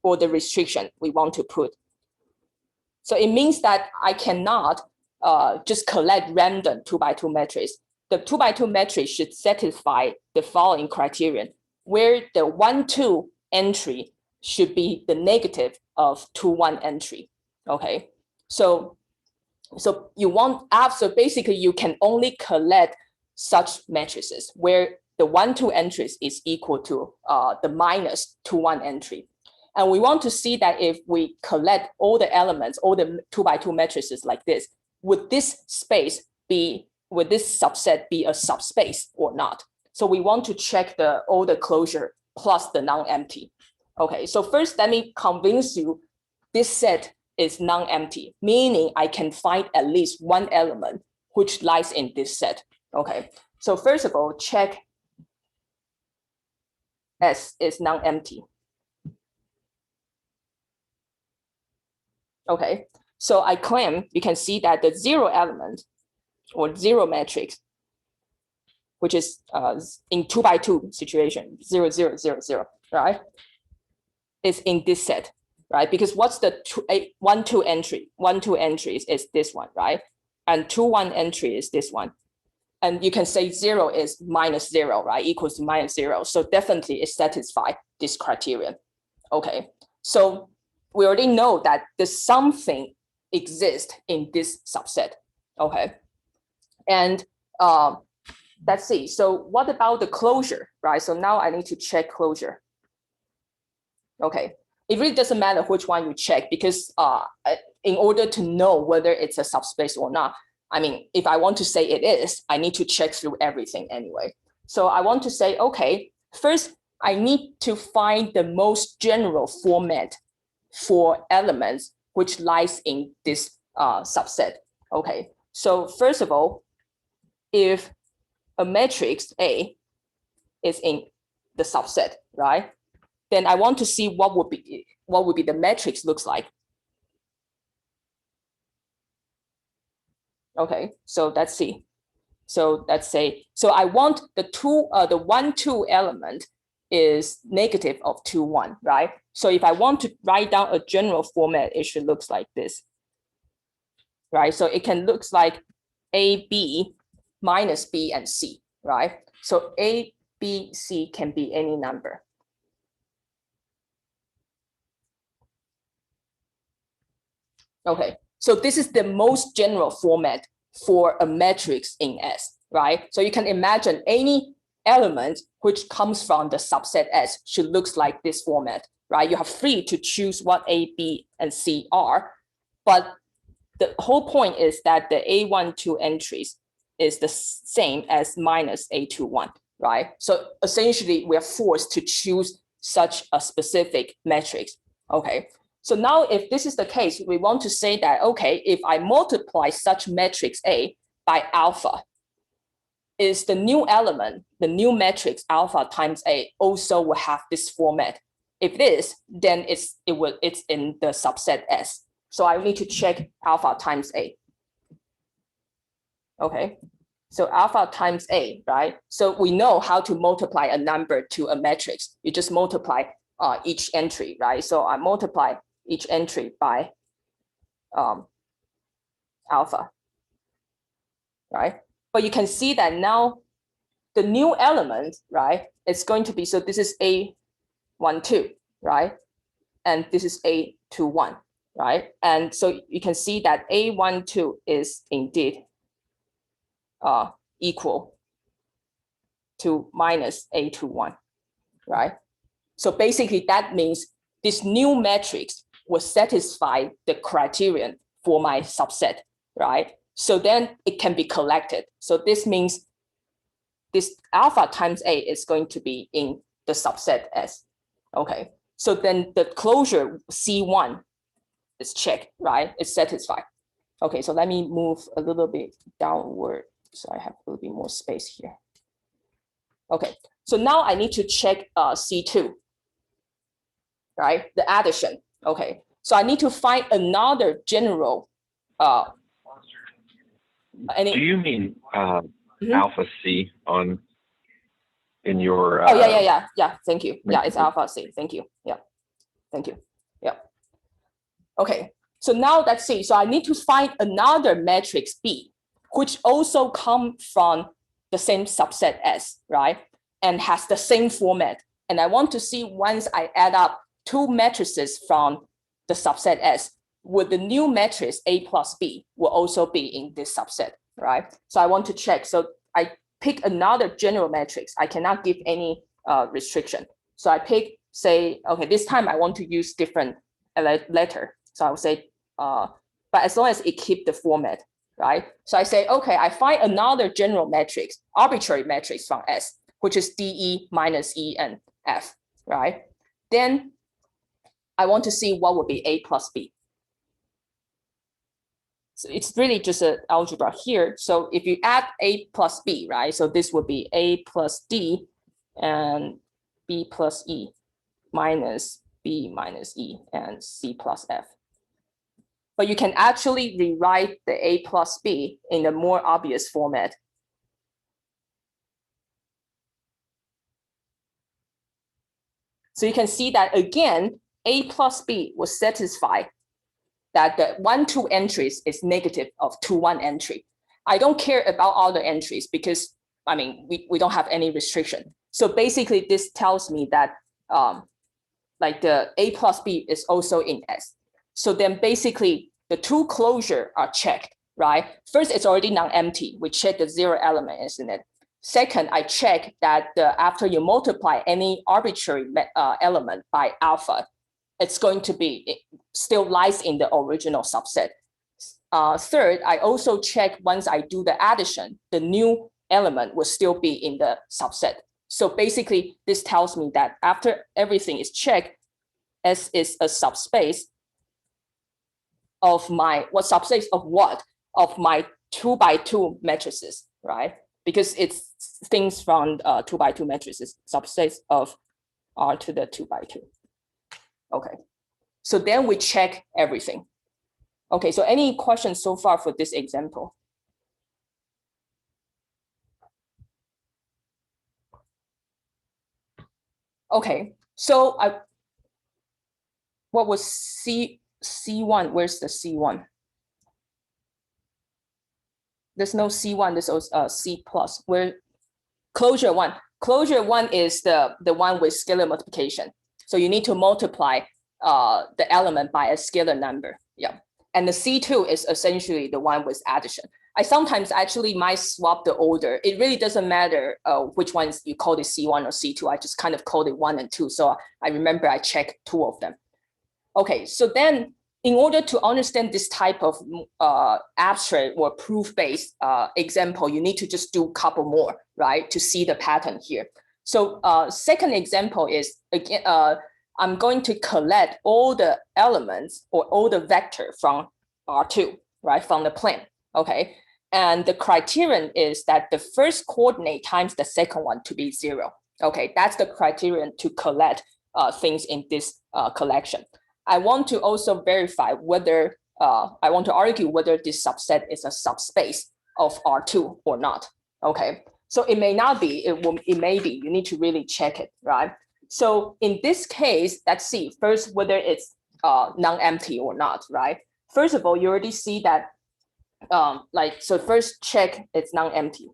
or the restriction we want to put. So it means that I cannot just collect random 2 by 2 matrix. The 2 by 2 matrix should satisfy the following criterion, where the 1, 2 entry should be the negative of 2, 1 entry. Okay, so you want, so basically you can only collect such matrices where the 1, 2 entries is equal to the minus 2, 1 entry. And we want to see that if we collect all the elements, all the 2 by 2 matrices like this, would this space be, would this subset be a subspace or not? So we want to check all the closure plus the non-empty. Okay, so first let me convince you this set is non-empty, meaning I can find at least one element which lies in this set. Okay, so first of all, check S is non-empty. Okay, so I claim you can see that the 0 element or 0 matrix, which is in 2 by 2 situation, 0, 0, 0, 0, right, is in this set, right? Because what's the 1, 2 entry? 1, 2 entries is this one, right? And 2, 1 entry is this one. And you can say 0 is minus 0, right? Equals to minus 0. So definitely it satisfies this criterion. Okay, so we already know that the something exists in this subset. Okay, and let's see. So what about the closure, right? So now I need to check closure. Okay, it really doesn't matter which one you check because in order to know whether it's a subspace or not, I mean, if I want to say it is, I need to check through everything anyway. So I want to say, okay, first I need to find the most general format for elements which lies in this subset. Okay, so first of all, if a matrix A is in the subset, right? Then I want to see what would be the matrix looks like. Okay, so let's see. So let's say, so I want the 1, 2 element is negative of 2, 1, right? So if I want to write down a general format, it should look like this, right? So it can look like A, B minus B and C, right? So A, B, C can be any number. Okay, so this is the most general format for a matrix in S, right? So you can imagine any element which comes from the subset S should look like this format, right? You have free to choose what A, B, and C are, but the whole point is that the A1, 2 entries is the same as minus A2, 1, right? So essentially, we are forced to choose such a specific matrix, okay? So now if this is the case, we want to say that, okay, if I multiply such matrix A by alpha, is the new element, the new matrix alpha times A also will have this format. If it is, then it's in the subset S. So I need to check alpha times A. Okay, so alpha times A, right? So we know how to multiply a number to a matrix. You just multiply each entry, right? So I multiply each entry by alpha, right? But you can see that now the new element, right, it's going to be, so this is A1, 2, right? And this is A2, 1, right? And so you can see that A1, 2 is indeed equal to minus A2, 1, right? So basically that means this new matrix will satisfy the criterion for my subset, right? So then it can be collected. So this means this alpha times A is going to be in the subset S. Okay, so then the closure C1 is checked, right? It's satisfied. Okay, so let me move a little bit downward so I have a little bit more space here. Okay, so now I need to check C2, right? The addition. Okay, so I need to find another general. Do you mean alpha C in your? Oh yeah. Thank you. Yeah, it's alpha C. Thank you. Yeah, thank you. Yeah. Okay, so now let's see. So I need to find another matrix B, which also comes from the same subset S, right? And has the same format. And I want to see once I add up two matrices from the subset S, would the new matrix A plus B will also be in this subset, right? So I want to check. So I pick another general matrix. I cannot give any restriction. So I pick, say, okay, this time I want to use different letter. So I would say, but as long as it keep the format, right? So I say, okay, I find another general matrix, arbitrary matrix from S, which is DE minus E and F, right? Then I want to see what would be A plus B. So it's really just an algebra here. So if you add A plus B, right? So this would be A plus D and B plus E minus B minus E and C plus F. But you can actually rewrite the A plus B in a more obvious format. So you can see that again, A plus B will satisfy that the 1, 2 entries is negative of 2, 1 entry. I don't care about all the entries because, I mean, we don't have any restriction. So basically this tells me that like the A plus B is also in S. So then basically the two closure are checked, right? First, it's already non-empty. We check the 0 element, isn't it? Second, I check that after you multiply any arbitrary element by alpha, it's going to be, still lies in the original subset. Third, I also check once I do the addition, the new element will still be in the subset. So basically, this tells me that after everything is checked, S is a subspace of my, what subspace of what? Of my 2 by 2 matrices, right? because it's things from 2x2 matrices, subsets of R to the 2x2. Okay, so then we check everything. Okay, so any questions so far for this example? Okay, so what was C1? Where's the C1? There's no C1, there's also C plus. Where closure one? Closure one is the one with scalar multiplication. So you need to multiply the element by a scalar number. Yeah. And the C2 is essentially the one with addition. I sometimes actually might swap the order. It really doesn't matter which ones you call it C1 or C2. I just kind of called it 1 and 2. So I remember I checked 2 of them. Okay, so then in order to understand this type of abstract or proof-based example, you need to just do a couple more, right, to see the pattern here. So second example is, again, I'm going to collect all the elements or all the vector from R2, right, from the plane, okay? And the criterion is that the first coordinate times the second one to be 0. Okay, that's the criterion to collect things in this collection. I want to also verify whether, I want to argue whether this subset is a subspace of R2 or not, okay? So it may not be, it may be, you need to really check it, right? So in this case, let's see first whether it's non-empty or not, right? First of all, you already see that, so first check it's non-empty.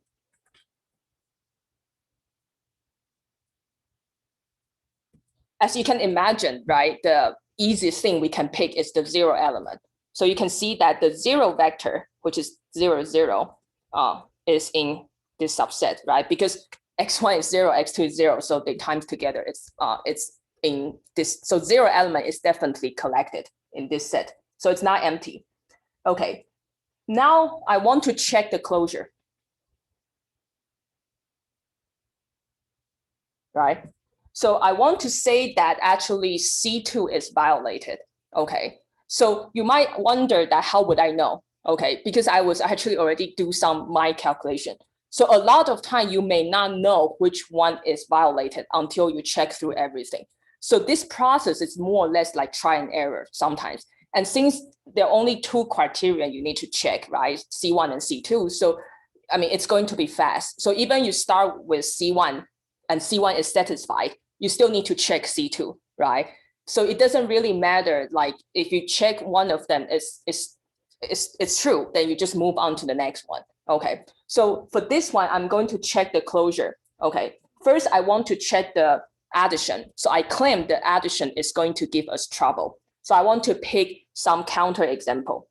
As you can imagine, right, the easiest thing we can pick is the 0 element. So you can see that the 0 vector, which is 0, 0, is in this subset, right? Because x1 is 0, x2 is 0, so they times together. It's in this. So 0 element is definitely collected in this set. So it's not empty. Okay. Now I want to check the closure. Right? So I want to say that actually C2 is violated. Okay. So you might wonder that how would I know? Okay, because I was actually already do some my calculation. So a lot of time you may not know which one is violated until you check through everything. So this process is more or less like try and error sometimes. And since there are only 2 criteria you need to check, right? C1 and C2. So I mean, it's going to be fast. So even you start with C1 and C1 is satisfied, you still need to check C2, right? So it doesn't really matter, like if you check one of them, it's true, then you just move on to the next one. Okay, so for this one, I'm going to check the closure. Okay, first I want to check the addition. So I claim the addition is going to give us trouble. So I want to pick some counter example.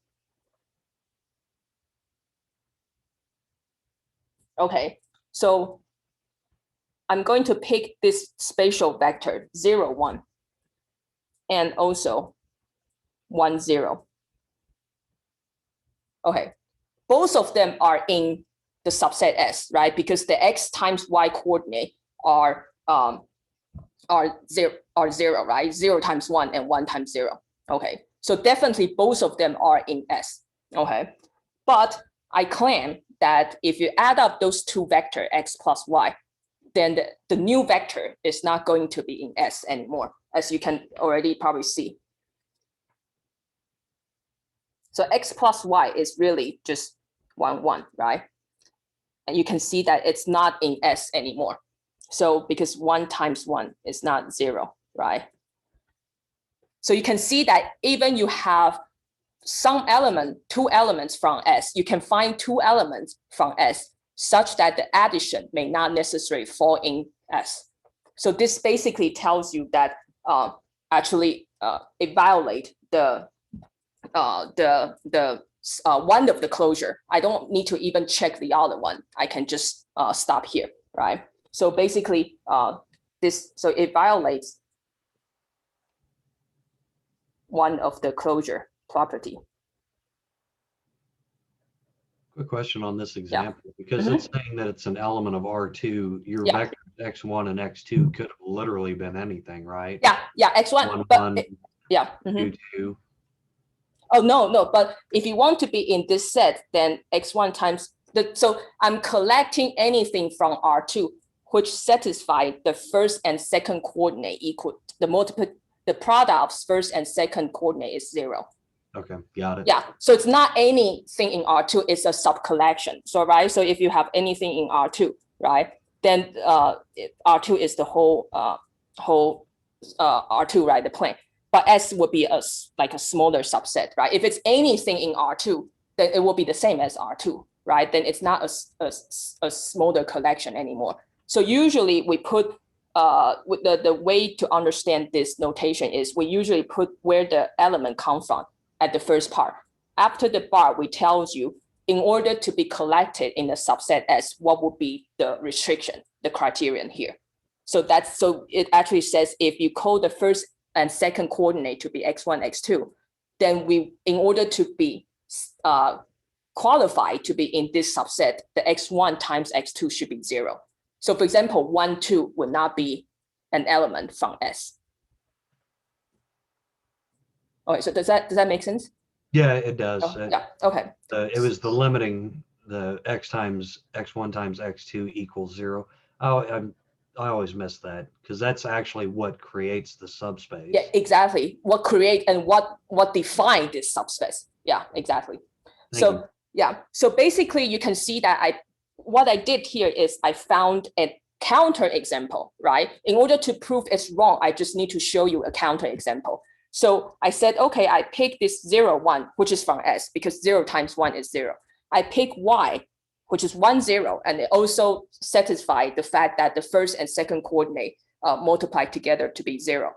Okay, so I'm going to pick this spatial vector 0, 1, and also 1, 0. Okay, both of them are in the subset S, right? Because the x times y coordinate are 0, right? 0 times 1 and 1 times 0. Okay, so definitely both of them are in S. Okay, but I claim that if you add up those 2 vectors, x plus y, then the new vector is not going to be in S anymore, as you can already probably see. So x plus y is really just 1, 1, right? And you can see that it's not in S anymore. So because 1 times 1 is not 0, right? So you can see that even you have some element, 2 elements from S, you can find 2 elements from S such that the addition may not necessarily fall in S. So this basically tells you that actually it violates the one of the closure. I don't need to even check the other one. I can just stop here, right? So basically so it violates one of the closure property. Quick question on this example, because it's saying that it's an element of R2, your vectors x1 and x2 could have literally been anything, right? Yeah, x1, but yeah. 2, 2. Oh, no, but if you want to be in this set, then x1 times So I'm collecting anything from R2 which satisfy the first and second coordinate equal the product of first and second coordinate is 0. Okay, got it. Yeah, so it's not anything in R2, it's a sub-collection. So right, so if you have anything in R2, right, then R2 is the whole R2, right, the plane. But S would be like a smaller subset, right? If it's anything in R2, then it will be the same as R2, right? Then it's not a smaller collection anymore. So usually we put with the way to understand this notation is we usually put where the element comes from at the first part. After the bar, we tells you in order to be collected in the subset S, what would be the restriction, the criterion here. So it actually says if you call the first and second coordinate to be x1, x2, then in order to be qualified to be in this subset, the x1 times x2 should be 0. So for example, 1, 2 would not be an element from S. Okay, so does that make sense? Yeah, it does. Yeah, okay. It was the limiting the x times x1 times x2 equals 0. I always miss that because that's actually what creates the subspace. Yeah, exactly. What create and what define this subspace. Yeah, exactly. Thank you. Yeah, so basically you can see that what I did here is I found a counter example, right? In order to prove it's wrong, I just need to show you a counter example. So I said, okay, I pick this 0, 1, which is from S because 0 times 1 is 0. I pick Y, which is 1, 0, and it also satisfies the fact that the first and second coordinate multiply together to be 0.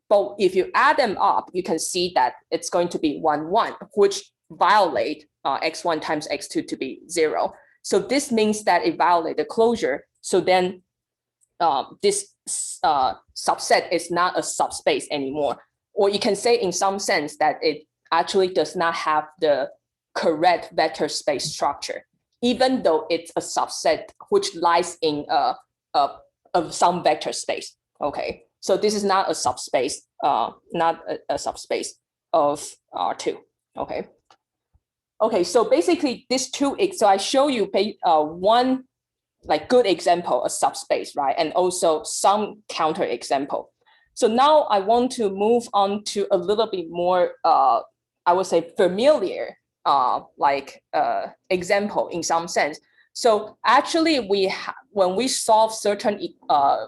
But if you add them up, you can see that it's going to be 1, 1, which violate x1 times x2 to be 0. So this means that it violates the closure. So then this subset is not a subspace anymore. Or you can say in some sense that it actually does not have the correct vector space structure, even though it's a subset which lies in some vector space. Okay, so this is not a subspace, not a subspace of R2. Okay. Okay, so basically this so I show you one like good example, a subspace, right? And also some counter example. So now I want to move on to a little bit more, I would say familiar, example in some sense. So actually when we solve certain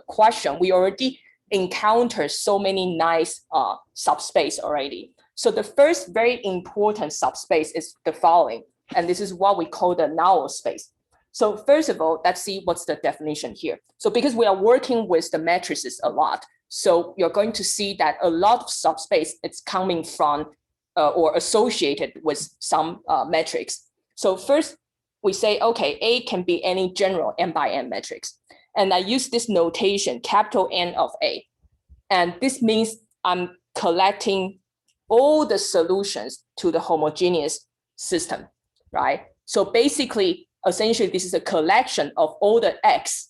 question, we already encounter so many nice subspace already. So the first very important subspace is the following, and this is what we call the null space. So first of all, let's see what's the definition here. So because we are working with the matrices a lot, so you're going to see that a lot of subspace is coming from or associated with some metrics. So first we say, okay, A can be any general n by n matrix. And I use this notation, capital N of A. And this means I'm collecting all the solutions to the homogeneous system, right? So basically, essentially, this is a collection of all the x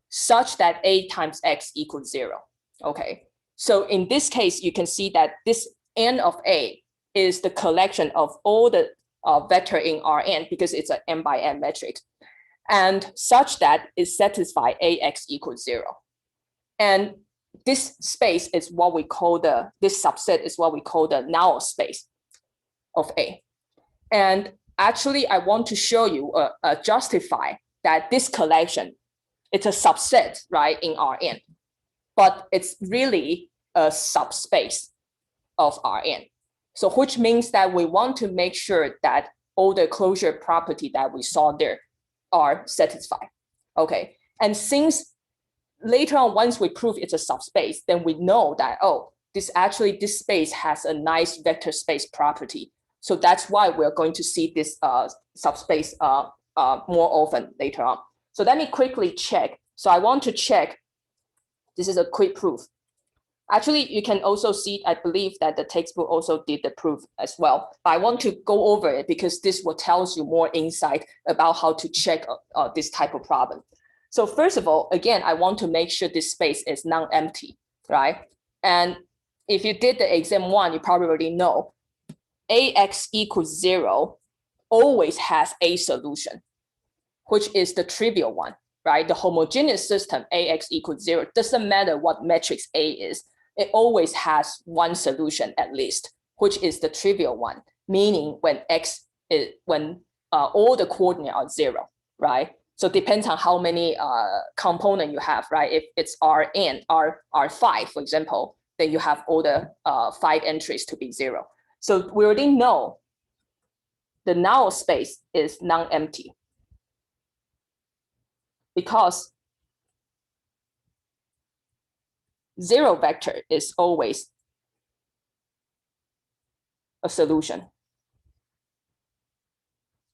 such that A times x equals 0. Okay, so in this case, you can see that this N of A is the collection of all the vector in Rn because it's an n by n matrix, and such that it satisfies Ax equals 0. And this space is what we call this subset is what we call the null space of A. And actually, I want to show you, justify that this collection, it's a subset, right, in Rn, but it's really a subspace of Rn. So which means that we want to make sure that all the closure property that we saw there are satisfied. Okay, and since later on, once we prove it's a subspace, then we know that, oh, this space has a nice vector space property. So that's why we're going to see this subspace more often later on. So let me quickly check. So I want to check, this is a quick proof. Actually, you can also see, I believe that the textbook also did the proof as well. But I want to go over it because this will tell you more insight about how to check this type of problem. So first of all, again, I want to make sure this space is non-empty, right? And if you did the exam 1, you probably already know Ax equals 0 always has a solution. which is the trivial one, right? The homogeneous system, AX equals 0, doesn't matter what matrix A is. It always has one solution at least, which is the trivial one, meaning when all the coordinates are 0, right? So it depends on how many components you have, right? If it's Rn, R5, for example, then you have all the 5 entries to be 0. So we already know the null space is non-empty because 0 vector is always a solution.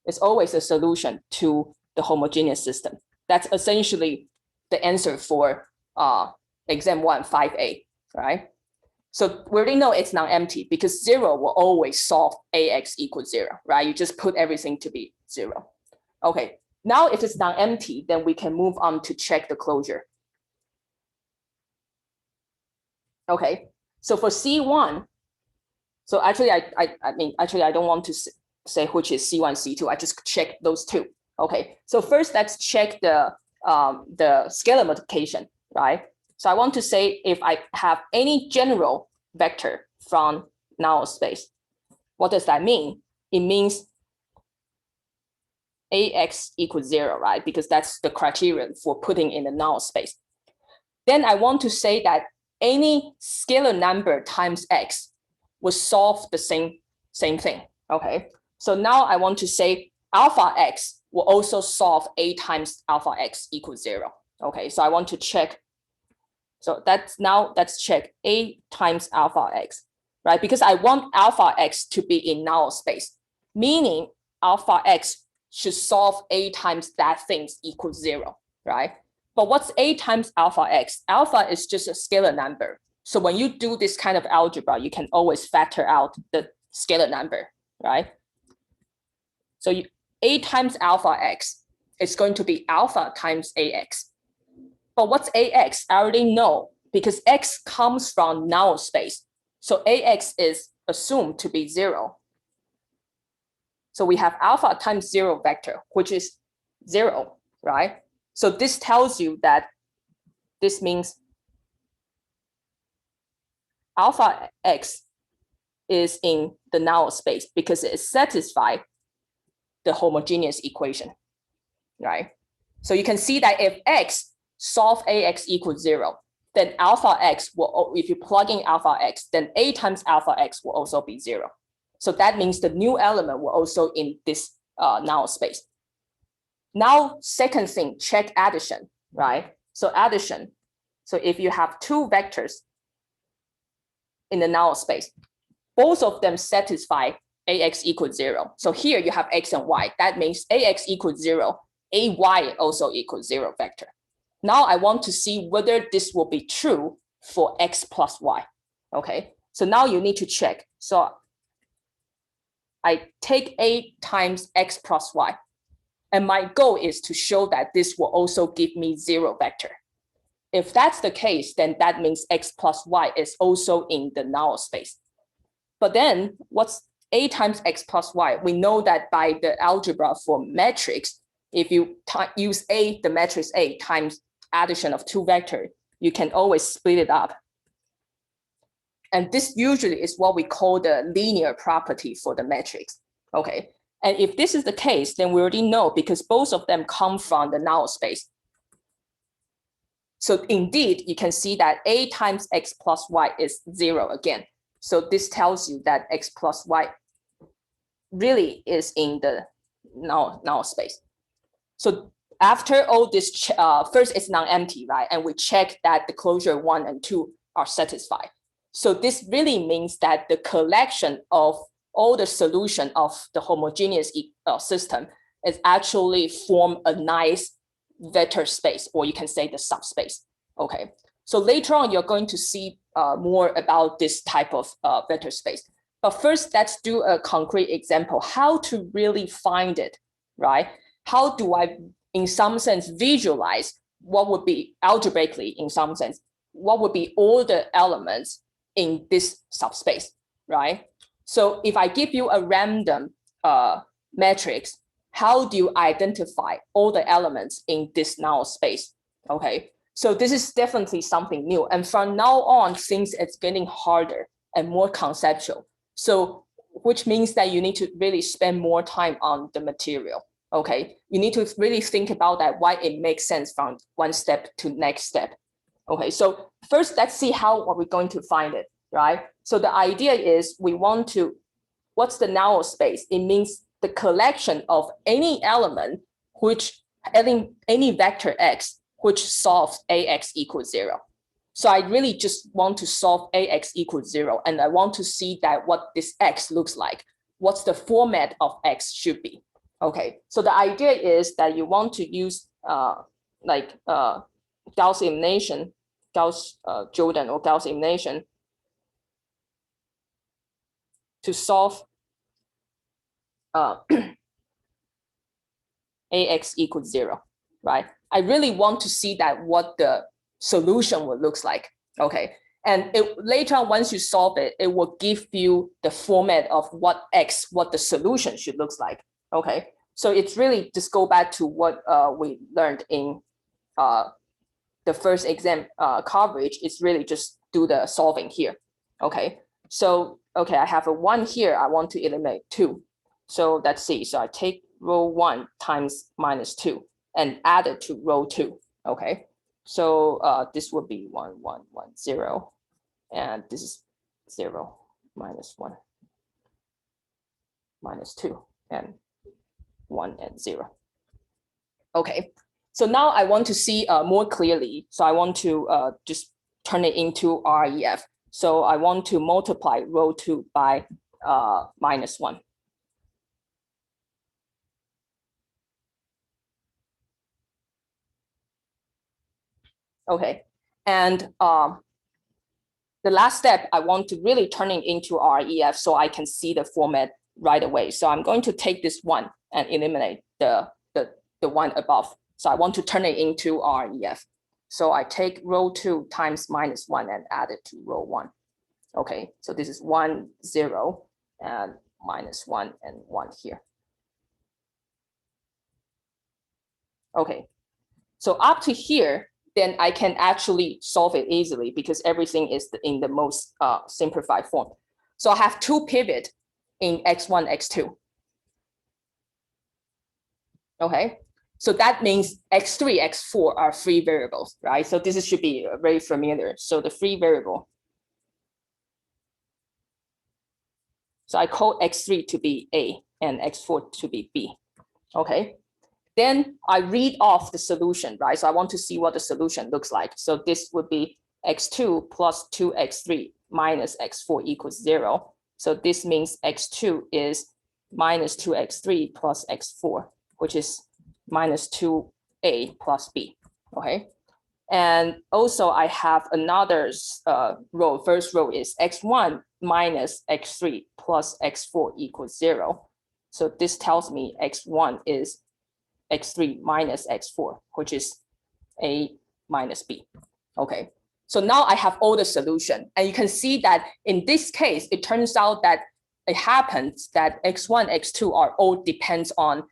It's always a solution to the homogeneous system. That's essentially the answer for exam 1, 5A, right? So we already know it's non-empty because 0 will always solve AX equals 0, right? You just put everything to be 0. Okay, now if it's non-empty, then we can move on to check the closure. Okay, so for C1, so actually I don't want to say which is C1, C2. I just check those two. Okay, so first let's check the scalar multiplication, right? So I want to say if I have any general vector from null space, what does that mean? It means AX equals 0, right? Because that's the criterion for putting in the null space. Then I want to say that any scalar number times X will solve the same thing, okay? So now I want to say alpha X will also solve A times alpha X equals 0, okay? So I want to check. So let's check A times alpha X, right? Because I want alpha X to be in null space, meaning alpha X should solve A times that thing equals 0, right? But what's A times alpha X? Alpha is just a scalar number. So when you do this kind of algebra, you can always factor out the scalar number, right? So A times alpha X is going to be alpha times AX. But what's AX? I already know because X comes from null space. So AX is assumed to be 0. So we have alpha times 0 vector, which is 0, right? So this tells you that this means alpha X is in the null space because it satisfies the homogeneous equation, right? So you can see that if X solve AX equals 0, then alpha X will, if you plug in alpha X, then A times alpha X will also be 0. So that means the new element will also in this null space. Now, second thing, check addition, right? So addition. So if you have two vectors in the null space, both of them satisfy AX equals 0. So here you have X and Y. That means AX equals 0, AY also equals 0 vector. Now I want to see whether this will be true for X plus Y. Okay, so now you need to check. So I take A times X plus Y. And my goal is to show that this will also give me 0 vector. If that's the case, then that means X plus Y is also in the null space. But then what's A times X plus Y? We know that by the algebra for matrix, if you use A, the matrix A times addition of two vectors, you can always split it up. And this usually is what we call the linear property for the matrix. Okay. And if this is the case, then we already know because both of them come from the null space. So indeed, you can see that A times X plus Y is 0 again. So this tells you that X plus Y really is in the null space. So after all this, first it's non-empty, right? And we check that the closure 1 and 2 are satisfied. So this really means that the collection of all the solution of the homogeneous system is actually form a nice vector space, or you can say the subspace. Okay, so later on, you're going to see more about this type of vector space. But first, let's do a concrete example, how to really find it, right? How do I, in some sense, visualize what would be algebraically, in some sense, what would be all the elements in this subspace, right? So if I give you a random matrix how do you identify all the elements in this null space? Okay, so this is definitely something new. And from now on, things it's getting harder and more conceptual. So which means that you need to really spend more time on the material. Okay, you need to really think about that, why it makes sense from one step to next step. Okay, so first let's see how are we going to find it, right? So the idea is we want to, what's the null space? It means the collection of any element which any vector x which solves ax equals 0. So I really just want to solve ax equals 0, and I want to see that what this x looks like, what's the format of x should be. Okay, so the idea is that you want to use Gauss elimination, Jordan or Gauss elimination to solve ax equals 0, right? I really want to see that what the solution will look like. Okay, and later on, once you solve it, it will give you the format of what the solution should look like. Okay, so it's really just go back to what we learned in the first exam coverage. It's really just do the solving here. Okay, so okay, I have a 1 here. I want to eliminate 2. So let's see. So I take row 1 times -2 and add it to row 2. Okay, so this would be 1, 1, 1, 0, and this is 0, -1, -2, and 1 and 0. Okay, so now I want to see more clearly. So I want to just turn it into REF. So I want to multiply row 2 by -1. Okay, and the last step, I want to really turn it into REF so I can see the format right away. So I'm going to take this 1 and eliminate the one above. So I want to turn it into REF. So I take row 2 times -1 and add it to row 1. Okay, so this is 1, 0, and -1 and 1 here. Okay, so up to here, then I can actually solve it easily because everything is in the most simplified form. So I have 2 pivot in x1, x2. Okay, so that means x3, x4 are free variables, right? So this should be very familiar. So the free variable. So I call x3 to be A and x4 to be B. Okay, then I read off the solution, right? So I want to see what the solution looks like. So this would be x2 plus 2x3 minus x4 equals 0. So this means x2 is minus 2x3 plus x4, which is minus 2a plus b. Okay, and also I have another row. First row is x1 minus x3 plus x4 equals 0. So this tells me x1 is x3 minus x4, which is a minus b. Okay, so now I have all the solution, and you can see that in this case, it turns out that it happens that x1, x2 are all depends on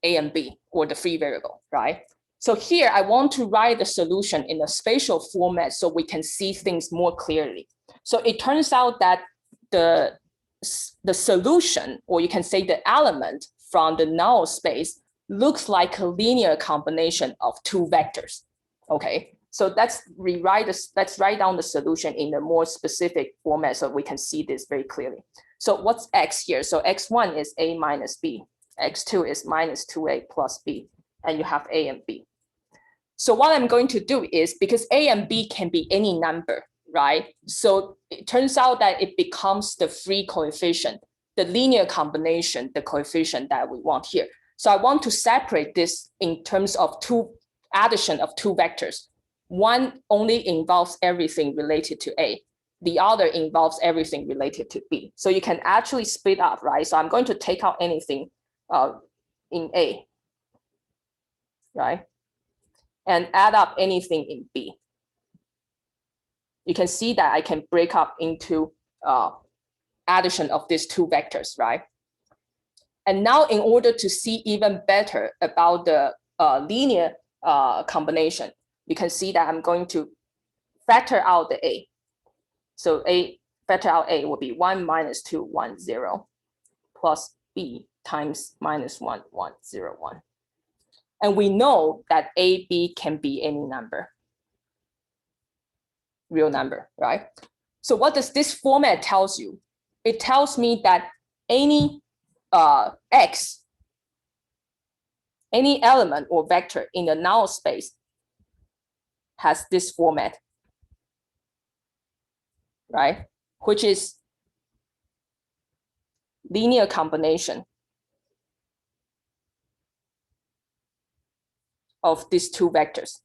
a and b, or the free variable, right? So here I want to write the solution in a spatial format so we can see things more clearly. So it turns out that the solution, or you can say the element from the null space, looks like a linear combination of 2 vectors. Okay, so let's write down the solution in a more specific format so we can see this very clearly. So what's x here? So x1 is a minus b, x2 is minus 2a plus b, and you have a and b. So what I'm going to do is, because a and b can be any number, right? So it turns out that it becomes the free coefficient, the linear combination, the coefficient that we want here. So I want to separate this in terms of addition of 2 vectors. One only involves everything related to A. The other involves everything related to B. So you can actually split up, right? So I'm going to take out anything in A, right? And add up anything in B. You can see that I can break up into addition of these 2 vectors, right? And now in order to see even better about the linear combination, you can see that I'm going to factor out the A. So factor out A will be 1 minus 2, 1, 0 plus B times minus 1, 1, 0, 1. And we know that A, B can be any number, real number, right? So what does this format tells you? It tells me that any X, any element or vector in the null space has this format, right? Which is linear combination of these two vectors,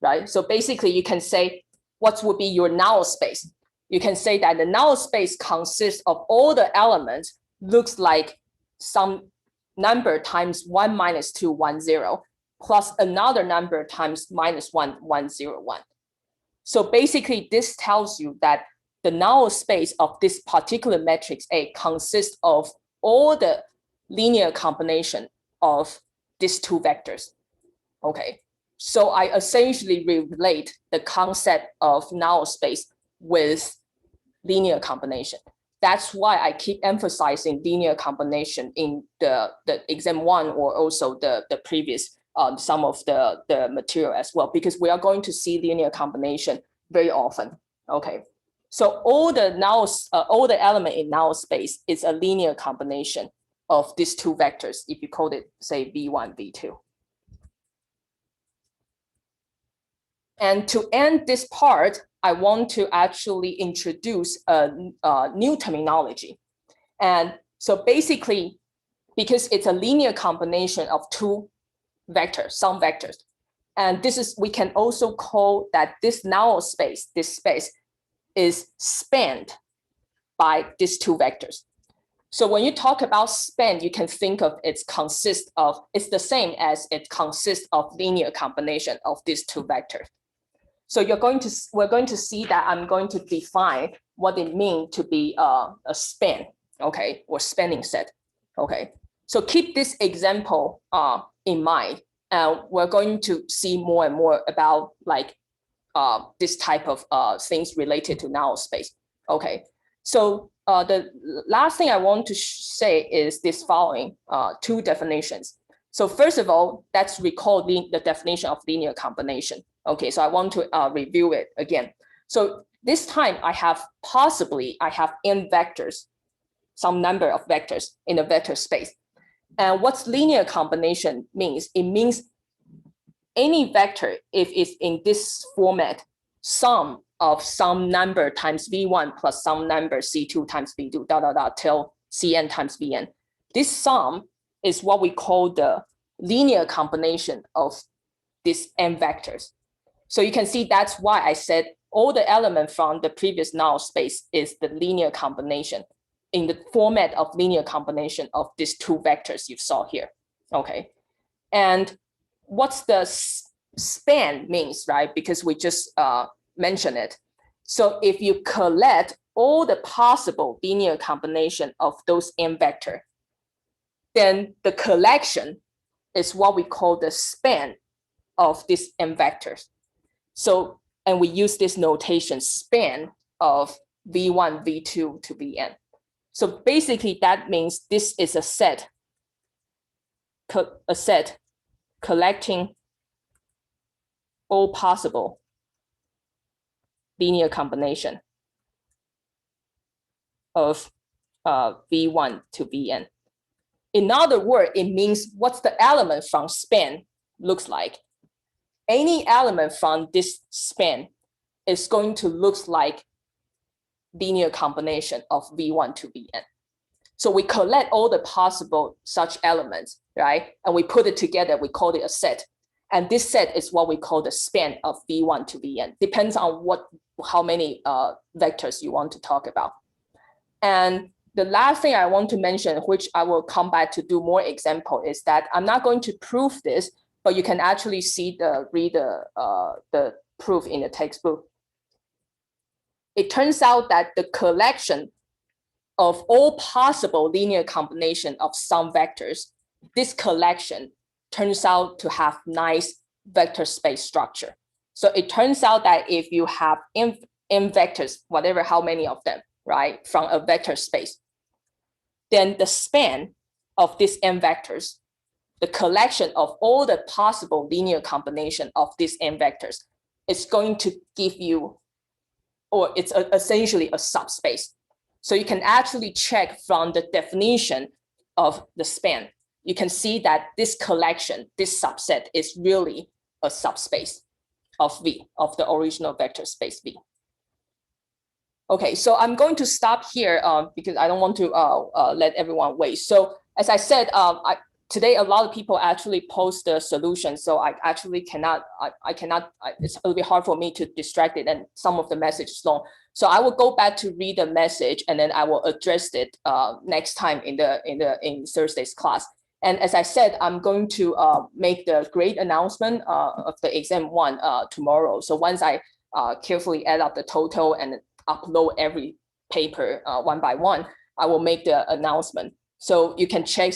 right? So basically you can say what would be your null space. You can say that the null space consists of all the elements looks like some number times 1 minus 2, 1, 0, plus another number times minus 1, 1, 0, 1. So basically this tells you that the null space of this particular matrix A consists of all the linear combination of these two vectors. Okay, so I essentially relate the concept of null space with linear combination. That's why I keep emphasizing linear combination in the exam 1 or also the previous some of the material as well, because we are going to see linear combination very often. Okay, so all the element in null space is a linear combination of these two vectors, if you call it, say, V1, V2. And to end this part, I want to actually introduce a new terminology. And so basically, because it's a linear combination of two vectors, some vectors, and this is, we can also call that this null space, this space is spanned by these two vectors. So when you talk about span, you can think of it's the same as it consists of linear combination of these two vectors. So we're going to see that I'm going to define what it means to be a span, okay, or spanning set, okay. So keep this example in mind, and we're going to see more and more about like this type of things related to null space, okay. So the last thing I want to say is this following two definitions. So first of all, let's recall the definition of linear combination. Okay, so I want to review it again. So this time I have n vectors, some number of vectors in a vector space. And what's linear combination means? It means any vector, if it's in this format, sum of some number times v1 plus some number c2 times v2, till cn times vn. This sum is what we call the linear combination of these n vectors. So you can see that's why I said all the elements from the previous null space is the linear combination in the format of linear combination of these two vectors you saw here. Okay, and what's the span means, right? Because we just mentioned it. So if you collect all the possible linear combination of those n vector, then the collection is what we call the span of these n vectors. So, and we use this notation span of v1, v2 to vn. So basically that means this is a set collecting all possible linear combination of v1 to vn. In other words, it means what's the element from span looks like. Any element from this span is going to look like linear combination of v1 to vn. So we collect all the possible such elements, right? And we put it together, we call it a set. And this set is what we call the span of v1 to vn. Depends on how many vectors you want to talk about. And the last thing I want to mention, which I will come back to do more example, is that I'm not going to prove this, but you can actually read the proof in the textbook. It turns out that the collection of all possible linear combination of some vectors, this collection turns out to have nice vector space structure. So it turns out that if you have m vectors, whatever, how many of them, right, from a vector space, then the span of these m vectors, the collection of all the possible linear combination of these m vectors, is going to give you, or it's essentially a subspace. So you can actually check from the definition of the span. You can see that this collection, this subset, is really a subspace of V, of the original vector space V. Okay, so I'm going to stop here because I don't want to let everyone wait. So as I said, today a lot of people actually post the solution, so I actually cannot, it's a little bit hard for me to distract it, and some of the message is long. So I will go back to read the message, and then I will address it next time in Thursday's class. And as I said, I'm going to make the grade announcement of the exam 1 tomorrow. So once I carefully add up the total and upload every paper one by one, I will make the announcement. So you can check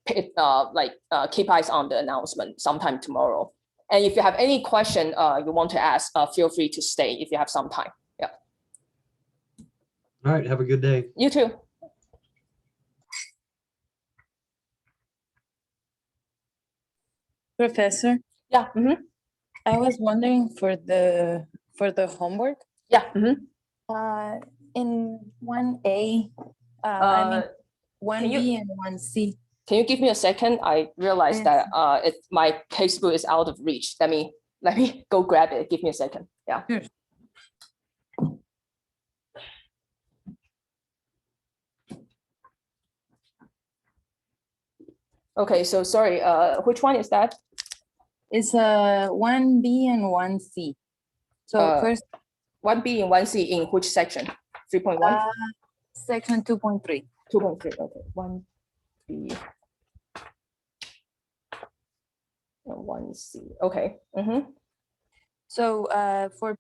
keep eyes on the announcement sometime tomorrow. And if you have any question you want to ask, feel free to stay if you have some time. Yeah. All right. Have a good day. You too. Professor, Yeah. I was wondering for the homework. Yeah. In 1A, I mean 1B and 1C. Can you give me a second? I realized that my textbook is out of reach. Let me go grab it. Give me a second. Yeah. Sure. Okay, so sorry, which one is that? It's 1B and 1C. So first 1B and 1C in which section? 3.1? Section 2.3. 2.3, okay. 1B and 1C, okay. So for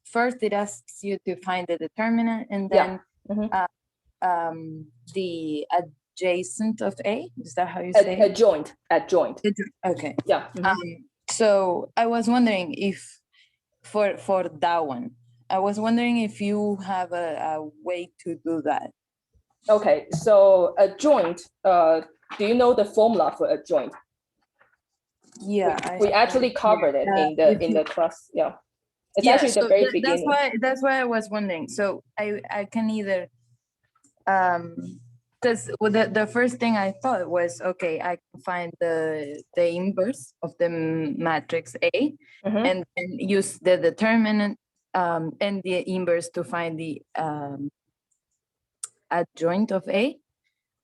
first it asks you to find the determinant, and then the adjacent of A. Is that how you say it? Adjoint. Okay. Yeah. So I was wondering if for that one, I was wondering if you have a way to do that. Okay, so adjoint, do you know the formula for adjoint? Yeah, we actually covered it in the class. Yeah, it's actually the very beginning. That's why I was wondering. So I can either because the first thing I thought was, okay, I can find the inverse of the matrix A, and then use the determinant and the inverse to find the adjoint of A,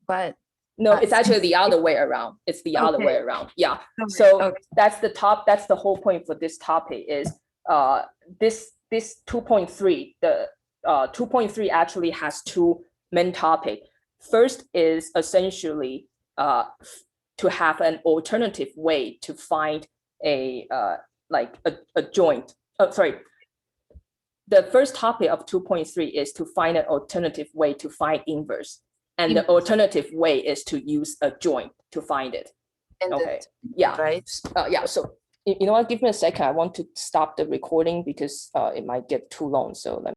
but no, it's actually the other way around. It's the other way around. Yeah. So that's the top. That's the whole point for this topic is this 2.3. The 2.3 actually has two main topics. First is essentially to have an alternative way to find a joint. Sorry. The first topic of 2.3 is to find an alternative way to find inverse. And the alternative way is to use a joint to find it. Okay. Yeah. Right. Yeah. So you know what? Give me a second. I want to stop the recording because it might get too long. So let me